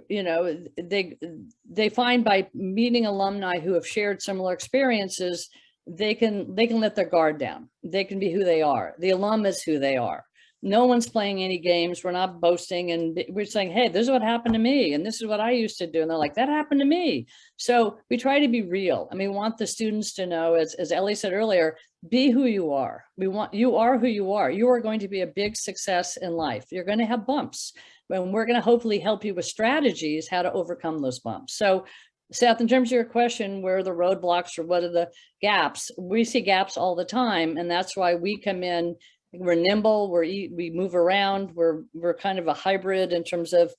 you know, they find by meeting alumni who have shared similar experiences, they can let their guard down. They can be who they are. The alum is who they are. No one's playing any games. We're not boasting, and we're saying, hey, this is what happened to me, and this is what I used to do. And they're like, that happened to me. So we try to be real. I mean, we want the students to know, as Ellie said earlier, be who you are. You are who you are. You are going to be a big success in life. You're going to have bumps, and we're going to hopefully help you with strategies how to overcome those bumps. So Seth, in terms of your question, where are the roadblocks or what are the gaps? We see gaps all the time, and that's why we come in. We're nimble, we move around, we're kind of a hybrid in terms of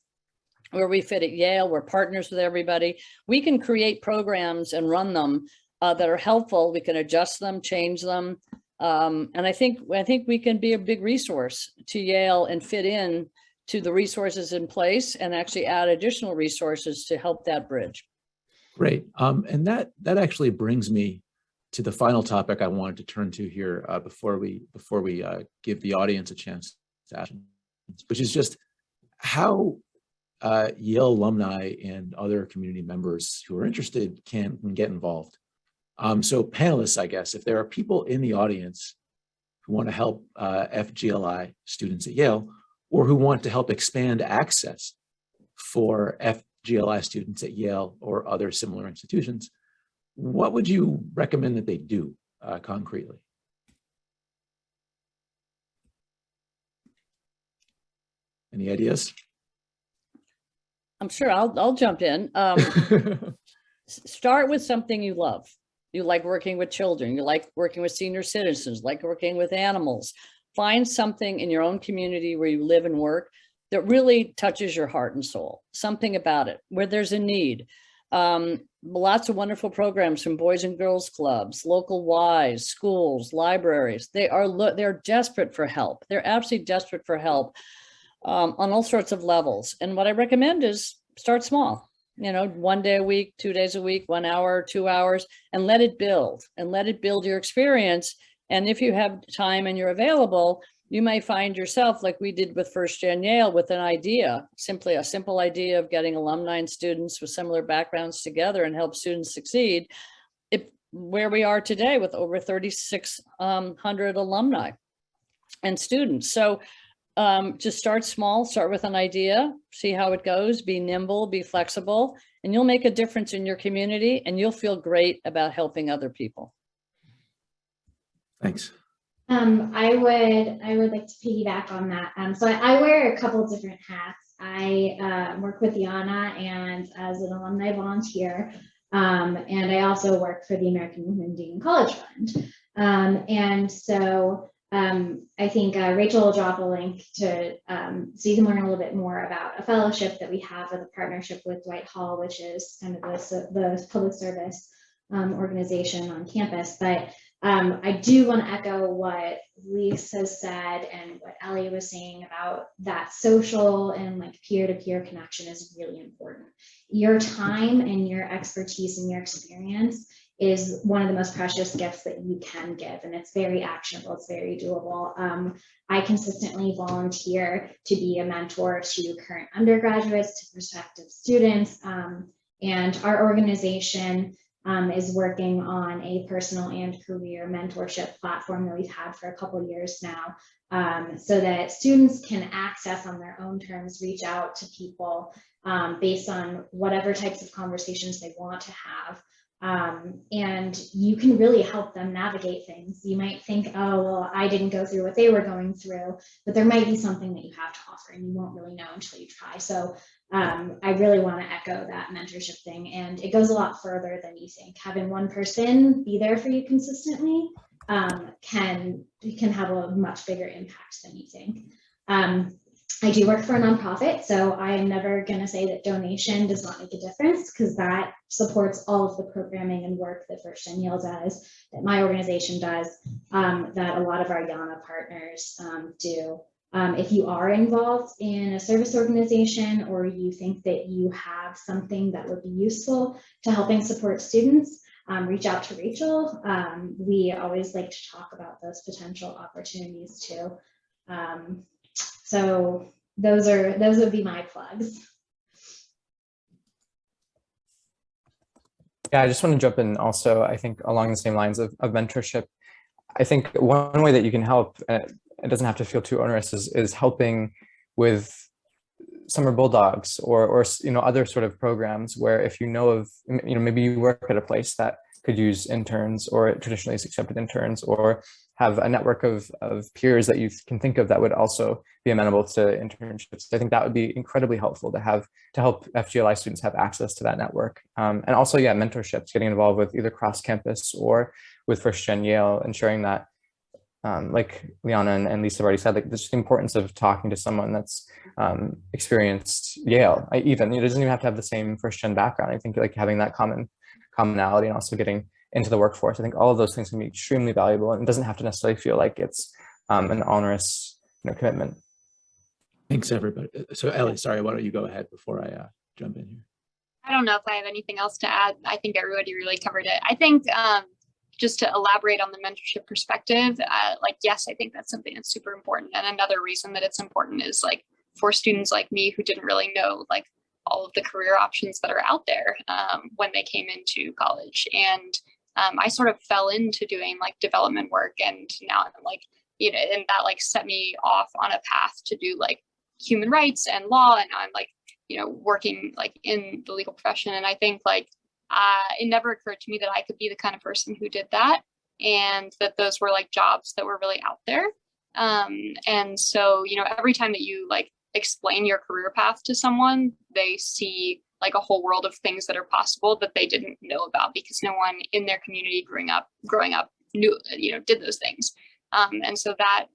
where we fit at Yale. We're partners with everybody. We can create programs and run them that are helpful. We can adjust them, change them. And I think we can be a big resource to Yale and fit in to the resources in place and actually add additional resources to help that bridge. Great. And that actually brings me to the final topic I wanted to turn to here before we give the audience a chance to ask, which is just how Yale alumni and other community members who are interested can get involved. So panelists, I guess, if there are people in the audience who want to help FGLI students at Yale, or who want to help expand access for FGLI students at Yale or other similar institutions, what would you recommend that they do concretely? Any ideas? I'm sure I'll jump in. Start with something you love. You like working with children. You like working with senior citizens, like working with animals. Find something in your own community where you live and work that really touches your heart and soul. Something about it, where there's a need. Lots of wonderful programs from Boys and Girls Clubs, local Ys, schools, libraries. They're desperate for help. They're absolutely desperate for help on all sorts of levels. And what I recommend is start small. 1 day a week, 2 days a week, 1 hour, 2 hours, and let it build your experience. And if you have time and you're available, you may find yourself, like we did with 1stGenYale, with an idea, simply a simple idea of getting alumni and students with similar backgrounds together and help students succeed. Where we are today with over 3,600 alumni and students. So just start small, start with an idea, see how it goes, be nimble, be flexible, and you'll make a difference in your community and you'll feel great about helping other people. Thanks. I would like to piggyback on that. So I wear a couple of different hats. I work with YANA and as an alumni volunteer, and I also work for the American Women Dean College Fund. And so I think Rachel will drop a link to so you can learn a little bit more about a fellowship that we have with a partnership with Dwight Hall, which is kind of the public service organization on campus. But I do want to echo what Lise has said and what Ellie was saying about that social and like peer-to-peer connection is really important. Your time and your expertise and your experience is one of the most precious gifts that you can give, and it's very actionable, it's very doable. I consistently volunteer to be a mentor to current undergraduates, to prospective students, and our organization is working on a personal and career mentorship platform that we've had for a couple of years now, so that students can access on their own terms, reach out to people based on whatever types of conversations they want to have. And you can really help them navigate things. You might think, oh, well, I didn't go through what they were going through, but there might be something that you have to offer and you won't really know until you try. So I really want to echo that mentorship thing, and it goes a lot further than you think. Having one person be there for you consistently can have a much bigger impact than you think. I do work for a nonprofit, so I am never going to say that donation does not make a difference, because that supports all of the programming and work that 1stGenYale does, that my organization does, that a lot of our YANA partners do. If you are involved in a service organization, or you think that you have something that would be useful to helping support students, reach out to Rachel. We always like to talk about those potential opportunities too. So those would be my plugs. Yeah, I just want to jump in also, I think along the same lines of mentorship. I think one way that you can help, it doesn't have to feel too onerous, is helping with summer bulldogs or other sort of programs where if you know of, maybe you work at a place that could use interns or traditionally has accepted interns, or have a network of peers that you can think of that would also be amenable to internships. I think that would be incredibly helpful to help FGLI students have access to that network. And also, yeah, mentorships, getting involved with either cross campus or with 1stGenYale, ensuring that, like Liana and Lise have already said, like just the importance of talking to someone that's experienced Yale. It doesn't even have to have the same 1st-gen background. I think like having that commonality and also getting into the workforce, I think all of those things can be extremely valuable, and it doesn't have to necessarily feel like it's an onerous commitment. Thanks, everybody. So Ellie, sorry, why don't you go ahead before I jump in here? I don't know if I have anything else to add. I think everybody really covered it. I think just to elaborate on the mentorship perspective, yes, I think that's something that's super important. And another reason that it's important is like for students like me who didn't really know like all of the career options that are out there when they came into college. And I sort of fell into doing like development work, and now I'm like, and that like set me off on a path to do like human rights and law. And I'm like, working like in the legal profession. And I think like, it never occurred to me that I could be the kind of person who did that, and that those were like jobs that were really out there. And so, every time that you like explain your career path to someone, they see like a whole world of things that are possible that they didn't know about, because no one in their community growing up knew, did those things. And so that,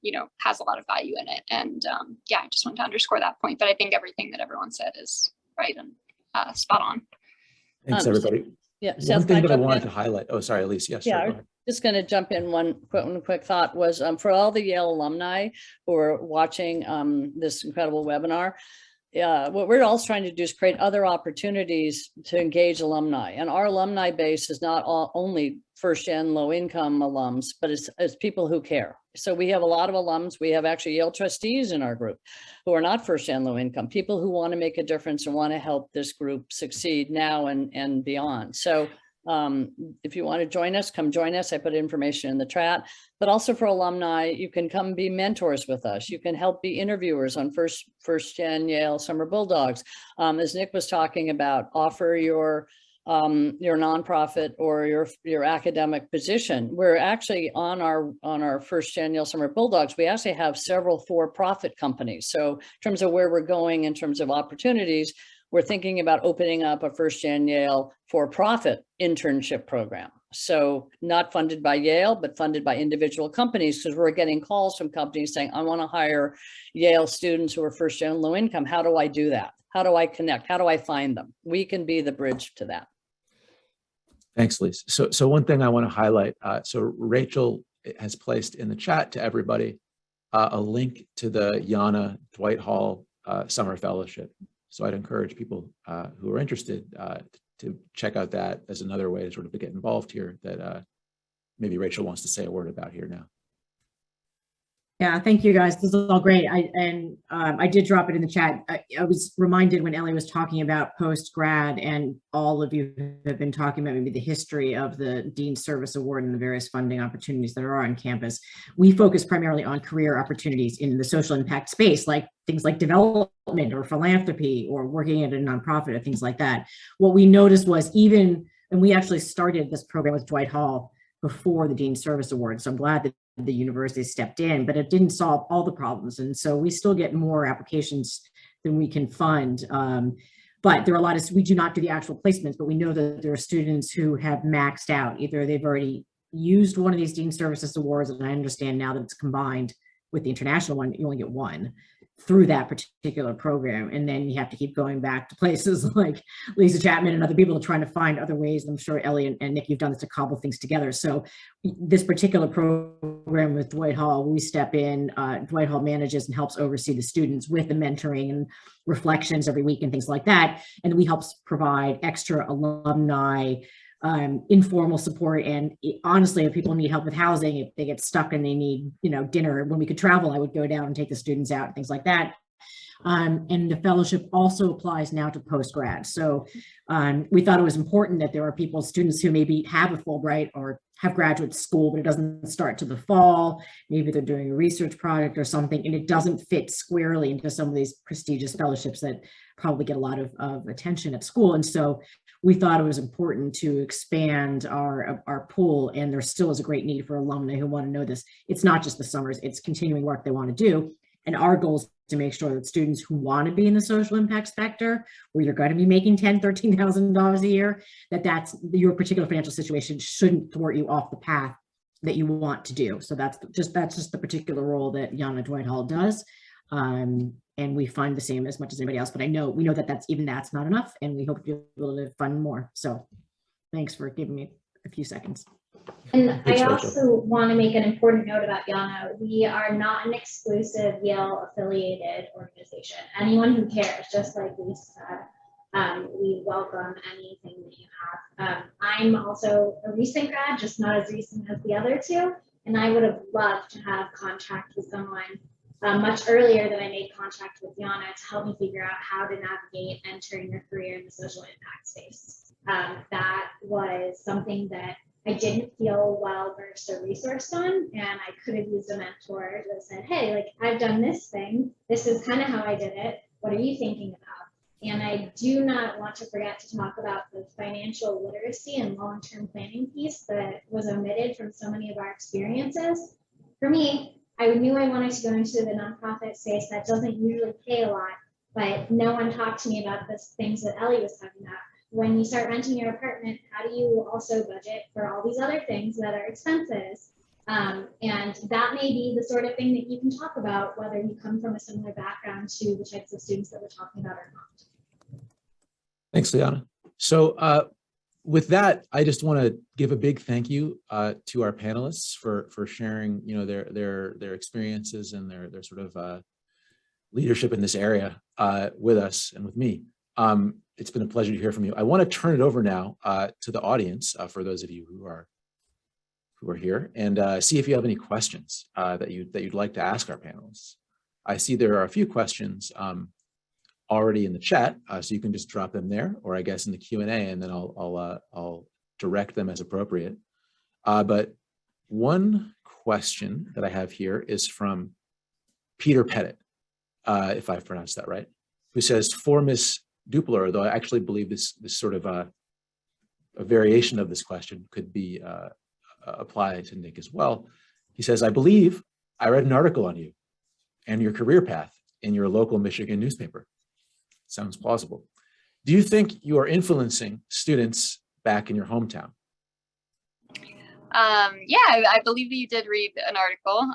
has a lot of value in it. And I just want to underscore that point, but I think everything that everyone said is right and spot on. Thanks, everybody. Yeah, One Seth, thing can I that I jump wanted in? to highlight. Oh, sorry, Elise. Yes. Yeah, sure, I go was ahead. just going to jump in. One quick thought was for all the Yale alumni who are watching this incredible webinar. What we're also trying to do is create other opportunities to engage alumni. And our alumni base is not only 1st-gen low-income alums, but it's people who care. So we have a lot of alums. We have actually Yale trustees in our group who are not 1st-gen low-income, people who want to make a difference and want to help this group succeed now and beyond. So if you want to join us, come join us. I put information in the chat, but also for alumni, you can come be mentors with us. You can help be interviewers on 1stGenYale Summer Bulldogs. As Nick was talking about, offer your nonprofit or your academic position. We're actually on our 1stGenYale Summer Bulldogs, we actually have several for-profit companies. So in terms of where we're going in terms of opportunities, we're thinking about opening up a 1stGenYale for-profit internship program. So not funded by Yale, but funded by individual companies, because we're getting calls from companies saying, I want to hire Yale students who are 1st-gen low income. How do I do that? How do I connect? How do I find them? We can be the bridge to that. Thanks, Lise. So one thing I want to highlight, so Rachel has placed in the chat to everybody a link to the YANA Dwight Hall Summer Fellowship. So I'd encourage people who are interested to check out that as another way to sort of get involved here that maybe Rachel wants to say a word about here now. Yeah, thank you guys. This is all great. I did drop it in the chat. I was reminded when Ellie was talking about post-grad, and all of you have been talking about maybe the history of the Dean Service Award and the various funding opportunities that are on campus. We focus primarily on career opportunities in the social impact space, like things like development or philanthropy or working at a nonprofit or things like that. What we noticed was and we actually started this program with Dwight Hall before the Dean Service Award. So I'm glad that the university stepped in, but it didn't solve all the problems. And so we still get more applications than we can fund. But there are a lot of, we do not do the actual placements, but we know that there are students who have maxed out. Either they've already used one of these Dean Services Awards, and I understand now that it's combined with the international one, you only get one through that particular program. And then you have to keep going back to places like Lise Chapman and other people trying to find other ways. I'm sure Ellie and Nick, you've done this to cobble things together. So this particular program with Dwight Hall, we step in, Dwight Hall manages and helps oversee the students with the mentoring and reflections every week and things like that. And we help provide extra alumni informal support. And honestly, if people need help with housing, if they get stuck and they need, dinner, when we could travel, I would go down and take the students out and things like that. And the fellowship also applies now to postgrad. So we thought it was important that there are students who maybe have a Fulbright or have graduate school, but it doesn't start to the fall. Maybe they're doing a research project or something, and it doesn't fit squarely into some of these prestigious fellowships that probably get a lot of attention at school. And so we thought it was important to expand our pool, and there still is a great need for alumni who want to know this. It's not just the summers, it's continuing work they want to do. And our goal is to make sure that students who want to be in the social impact sector, where you're going to be making $10,000, $13,000 a year, that's your particular financial situation shouldn't thwart you off the path that you want to do. So that's just the particular role that YANA Dwight Hall does. And we fund the same as much as anybody else, but we know that that's not enough, and we hope to be able to fund more. So thanks for giving me a few seconds. And I also want to make an important note about YANA. We are not an exclusive Yale affiliated organization. Anyone who cares, just like Lise said, we welcome anything that you have. I'm also a recent grad, just not as recent as the other two, and I would have loved to have contact with someone much earlier than I made contact with YANA to help me figure out how to navigate entering a career in the social impact space. That was something that I didn't feel well versed or resourced on, and I could have used a mentor that said, hey, like, I've done this thing. This is kind of how I did it. What are you thinking about? And I do not want to forget to talk about the financial literacy and long-term planning piece that was omitted from so many of our experiences. For me, I knew I wanted to go into the nonprofit space that doesn't usually pay a lot, but no one talked to me about the things that Ellie was talking about. When you start renting your apartment, how do you also budget for all these other things that are expenses? And that may be the sort of thing that you can talk about, whether you come from a similar background to the types of students that we're talking about or not. Thanks, Liana. So with that, I just want to give a big thank you to our panelists for sharing, their experiences and their sort of leadership in this area with us and with me. It's been a pleasure to hear from you. I want to turn it over now to the audience for those of you who are here, and see if you have any questions that you'd like to ask our panelists. I see there are a few questions already in the chat, so you can just drop them there, or I guess in the Q&A, and then I'll direct them as appropriate. But one question that I have here is from Peter Pettit, if I've pronounced that right, who says, for Ms. Dupler, though I actually believe this sort of a variation of this question could be applied to Nick as well. He says, I believe I read an article on you and your career path in your local Michigan newspaper. Sounds plausible. Do you think you are influencing students back in your hometown? Yeah, I believe that you did read an article.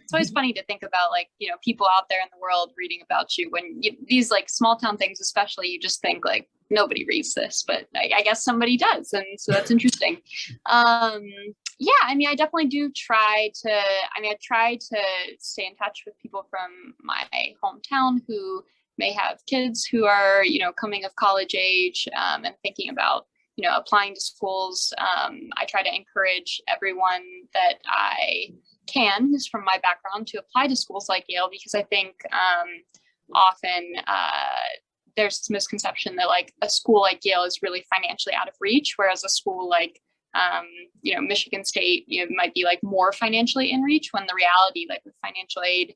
It's always funny to think about, like, people out there in the world reading about you when these like small town things, especially, you just think like nobody reads this, but I guess somebody does. And so that's interesting. Yeah, I mean, I definitely do try to, I try to stay in touch with people from my hometown who may have kids who are, coming of college age and thinking about, applying to schools. I try to encourage everyone that I can, who's from my background, to apply to schools like Yale, because I think often there's this misconception that like a school like Yale is really financially out of reach, whereas a school like Michigan State, might be like more financially in reach, when the reality, like with financial aid,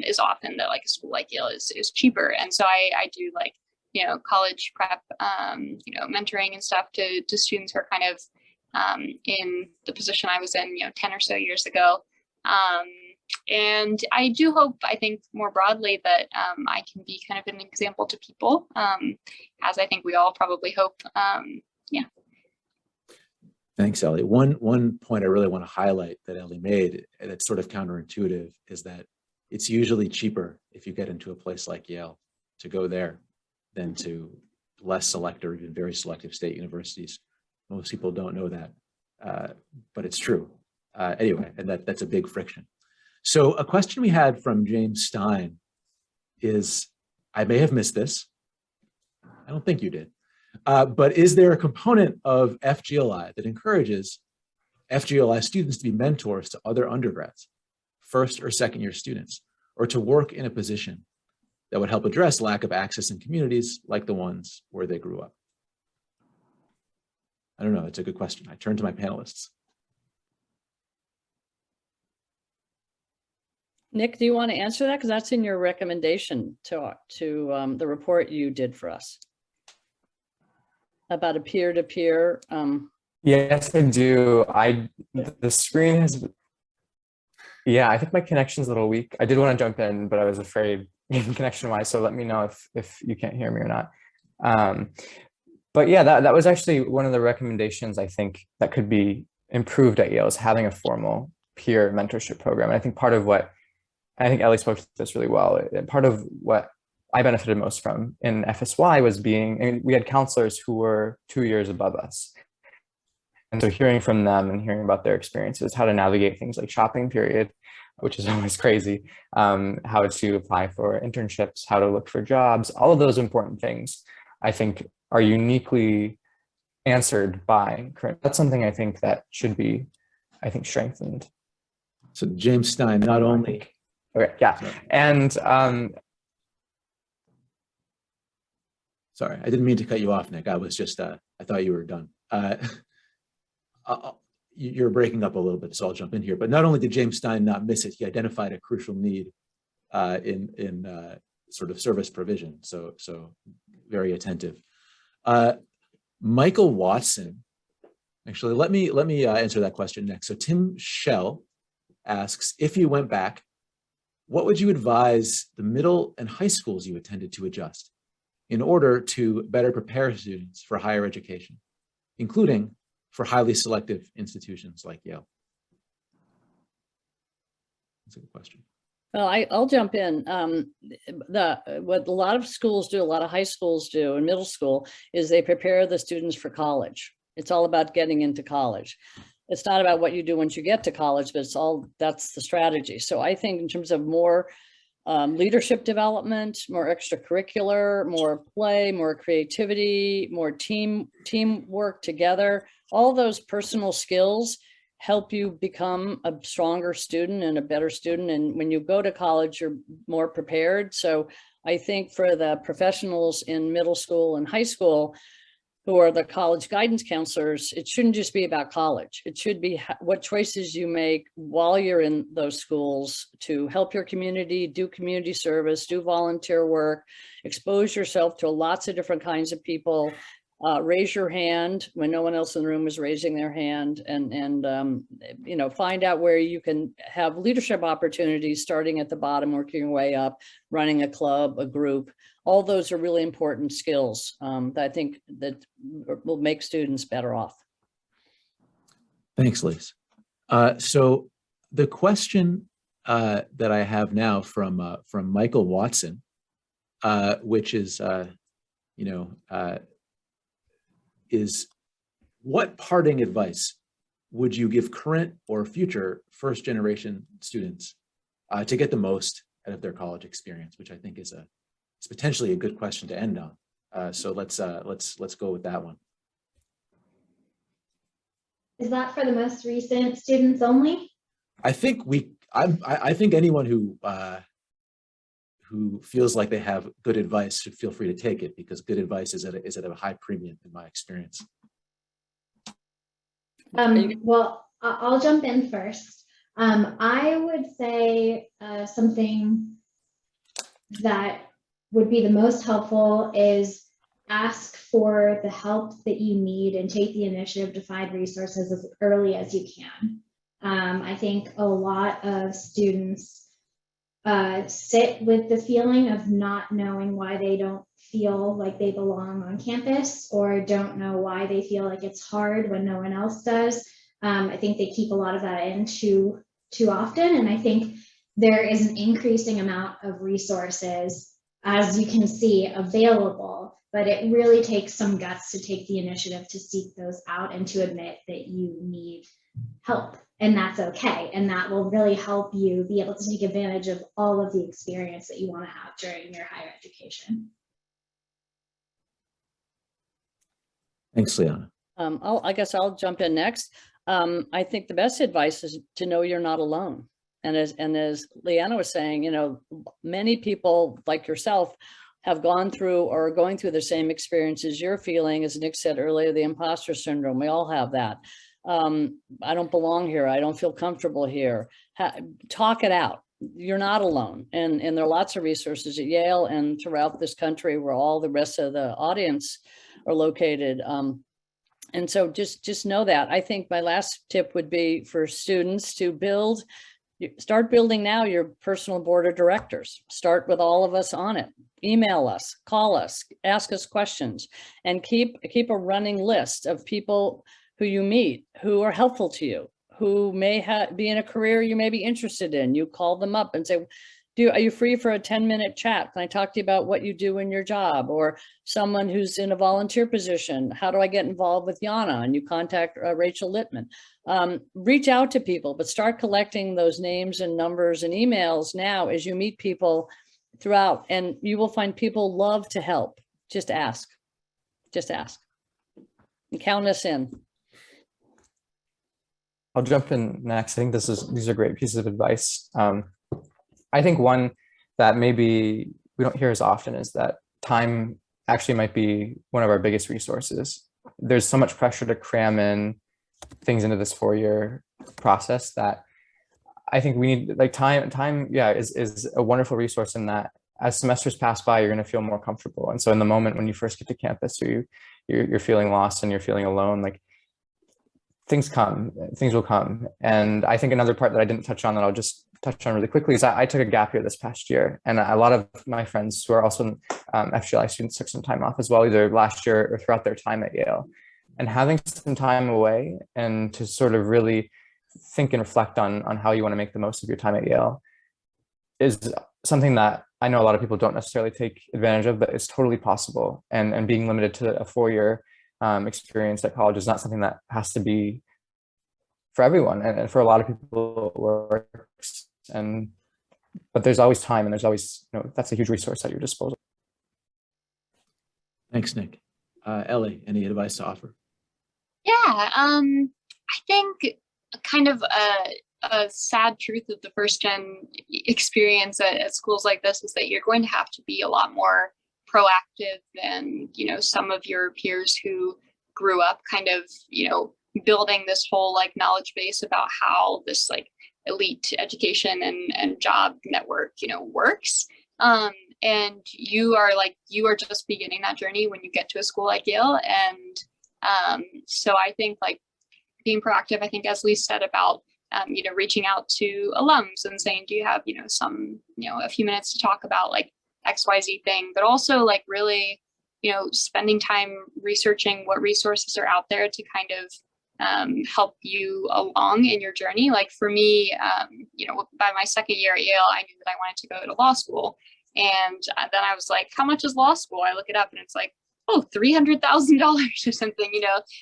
is often that like a school like Yale is cheaper. And so I do like, college prep, mentoring and stuff to students who are kind of in the position I was in, 10 or so years ago. And I do hope, I think more broadly, that I can be kind of an example to people, as I think we all probably hope. Yeah. Thanks, Ellie. One point I really want to highlight that Ellie made, that's sort of counterintuitive, is that it's usually cheaper if you get into a place like Yale to go there than to less selective or even very selective state universities. Most people don't know that, but it's true. Anyway, and that's a big friction. So a question we had from James Stein is, I may have missed this. I don't think you did. But is there a component of FGLI that encourages FGLI students to be mentors to other undergrads, first or second year students, or to work in a position that would help address lack of access in communities like the ones where they grew up? I don't know, it's a good question. I turn to my panelists. Nick, do you want to answer that? Because that's in your recommendation to the report you did for us about a peer-to-peer. Yes, I do. The screen has, yeah, I think my connection's a little weak. I did want to jump in, but I was afraid connection-wise, so let me know if you can't hear me or not. But yeah, that was actually one of the recommendations I think that could be improved at Yale, is having a formal peer mentorship program. And I think part of what, I think Ellie spoke to this really well, and part of what I benefited most from in FSY was we had counselors who were 2 years above us. And so hearing from them and hearing about their experiences, how to navigate things like shopping period, which is always crazy, how to apply for internships, how to look for jobs, all of those important things, I think are uniquely answered by current. That's something I think that should be, strengthened. So James Stein, not only. Okay, yeah. And sorry, I didn't mean to cut you off, Nick. I was just, I thought you were done. You're breaking up a little bit, so I'll jump in here. But not only did James Stein not miss it, he identified a crucial need in sort of service provision. So very attentive. Michael Watson, actually, let me answer that question next. So Tim Schell asks, if you went back, what would you advise the middle and high schools you attended to adjust in order to better prepare students for higher education, including for highly selective institutions like Yale? That's a good question. Well, I'll jump in. What a lot of schools do, a lot of high schools do in middle school, is they prepare the students for college. It's all about getting into college. It's not about what you do once you get to college, but that's the strategy. So I think in terms of more leadership development, more extracurricular, more play, more creativity, more teamwork together, all those personal skills help you become a stronger student and a better student. And when you go to college, you're more prepared. So I think for the professionals in middle school and high school who are the college guidance counselors, it shouldn't just be about college. It should be what choices you make while you're in those schools to help your community, do community service, do volunteer work, expose yourself to lots of different kinds of people, raise your hand when no one else in the room is raising their hand, and find out where you can have leadership opportunities, starting at the bottom, working your way up, running a club, a group. All those are really important skills that I think that will make students better off. Thanks, Lise. So the question that I have now from Michael Watson, which is, is what parting advice would you give current or future first-generation students to get the most out of their college experience, which I think is it's potentially a good question to end on. So let's go with that one. Is that for the most recent students only? I think I think anyone who feels like they have good advice should feel free to take it, because good advice is at a high premium in my experience. Well, I'll jump in first. I would say something that would be the most helpful is ask for the help that you need and take the initiative to find resources as early as you can. I think a lot of students sit with the feeling of not knowing why they don't feel like they belong on campus, or don't know why they feel like it's hard when no one else does. I think they keep a lot of that in too often, and I think there is an increasing amount of resources, as you can see, available, but it really takes some guts to take the initiative to seek those out and to admit that you need help. And that's okay. And that will really help you be able to take advantage of all of the experience that you want to have during your higher education. Thanks, Liana. I guess I'll jump in next. I think the best advice is to know you're not alone. And as Liana was saying, you know, many people like yourself have gone through or are going through the same experiences you're feeling. As Nick said earlier, the imposter syndrome, we all have that. I don't belong here. I don't feel comfortable here. Talk it out. You're not alone. And there are lots of resources at Yale and throughout this country where all the rest of the audience are located. And so just know that. I think my last tip would be for students to start building now your personal board of directors. Start with all of us on it. Email us, call us, ask us questions, and keep a running list of people who you meet who are helpful to you, who may be in a career you may be interested in. You call them up and say, are you free for a 10-minute chat? Can I talk to you about what you do in your job? Or someone who's in a volunteer position, how do I get involved with YANA? And you contact Rachel Littman. Reach out to people, but start collecting those names and numbers and emails now as you meet people throughout, and you will find people love to help. Just ask, and count us in. I'll jump in next. I think these are great pieces of advice. I think one that maybe we don't hear as often is that time actually might be one of our biggest resources. There's so much pressure to cram in things into this 4-year process that I think we need, like, time, yeah, is a wonderful resource in that as semesters pass by, you're going to feel more comfortable. And so in the moment when you first get to campus, or you're feeling lost and you're feeling alone, like, things will come. And I think another part that I didn't touch on that I'll just touch on really quickly is I took a gap year this past year, and a lot of my friends who are also FGLI students took some time off as well, either last year or throughout their time at Yale. And having some time away and to sort of really think and reflect on how you want to make the most of your time at Yale is something that I know a lot of people don't necessarily take advantage of, but it's totally possible. And being limited to a 4-year experience at college is not something that has to be for everyone. And for a lot of people it works. But there's always time, and there's always, that's a huge resource at your disposal. Thanks, Nick. Ellie, any advice to offer? Yeah, I think kind of a sad truth of the first gen experience at schools like this is that you're going to have to be a lot more proactive than, some of your peers who grew up kind of, building this whole like knowledge base about how this like elite education and job network, works. And you are just beginning that journey when you get to a school like Yale. And so I think like being proactive, I think as Lise said about, reaching out to alums and saying, do you have, a few minutes to talk about like XYZ thing, but also like really, spending time researching what resources are out there to kind of help you along in your journey. Like for me, by my second year at Yale, I knew that I wanted to go to law school. And then I was like, how much is law school? I look it up and it's like, oh, $300,000 or something,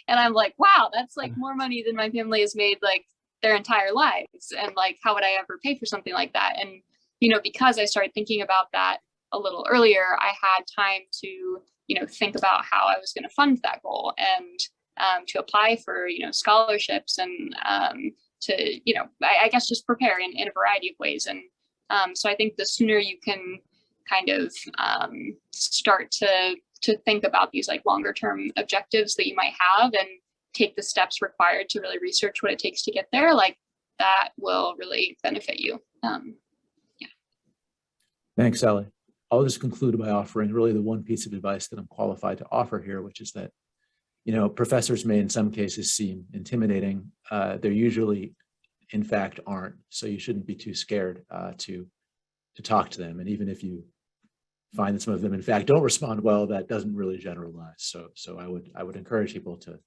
and I'm like, wow, that's like more money than my family has made like their entire lives. And like, how would I ever pay for something like that? And, because I started thinking about that a little earlier, I had time to, think about how I was going to fund that goal and to apply for, scholarships and to, I guess just prepare in a variety of ways. And so I think the sooner you can kind of start to think about these like longer term objectives that you might have and take the steps required to really research what it takes to get there, like that will really benefit you. Yeah. Thanks, Ellie. I'll just conclude by offering really the one piece of advice that I'm qualified to offer here, which is that, professors may in some cases seem intimidating. They're usually, in fact, aren't. So you shouldn't be too scared to talk to them. And even if you find that some of them, in fact, don't respond well, that doesn't really generalize. So I would encourage people to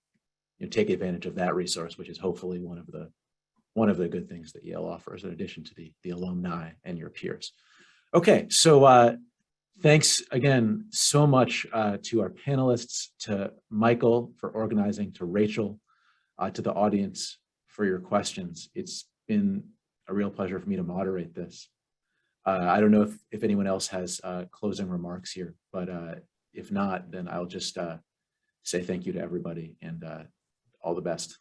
take advantage of that resource, which is hopefully one of the good things that Yale offers, in addition to the alumni and your peers. Okay, so thanks again so much to our panelists, to Michael for organizing, to Rachel, to the audience for your questions. It's been a real pleasure for me to moderate this. I don't know if anyone else has closing remarks here, but if not, then I'll just say thank you to everybody and all the best.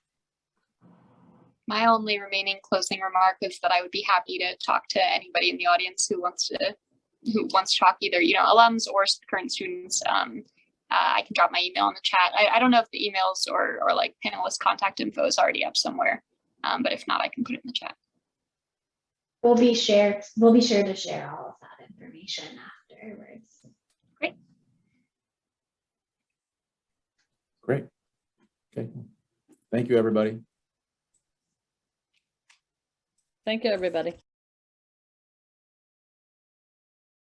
My only remaining closing remark is that I would be happy to talk to anybody in the audience who wants to talk, either, you know, alums or current students. I can drop my email in the chat. I don't know if the emails or like panelist contact info is already up somewhere, but if not, I can put it in the chat. We'll be sure to share all of that information afterwards. Great. Great. Okay. Thank you, everybody. Thank you, everybody.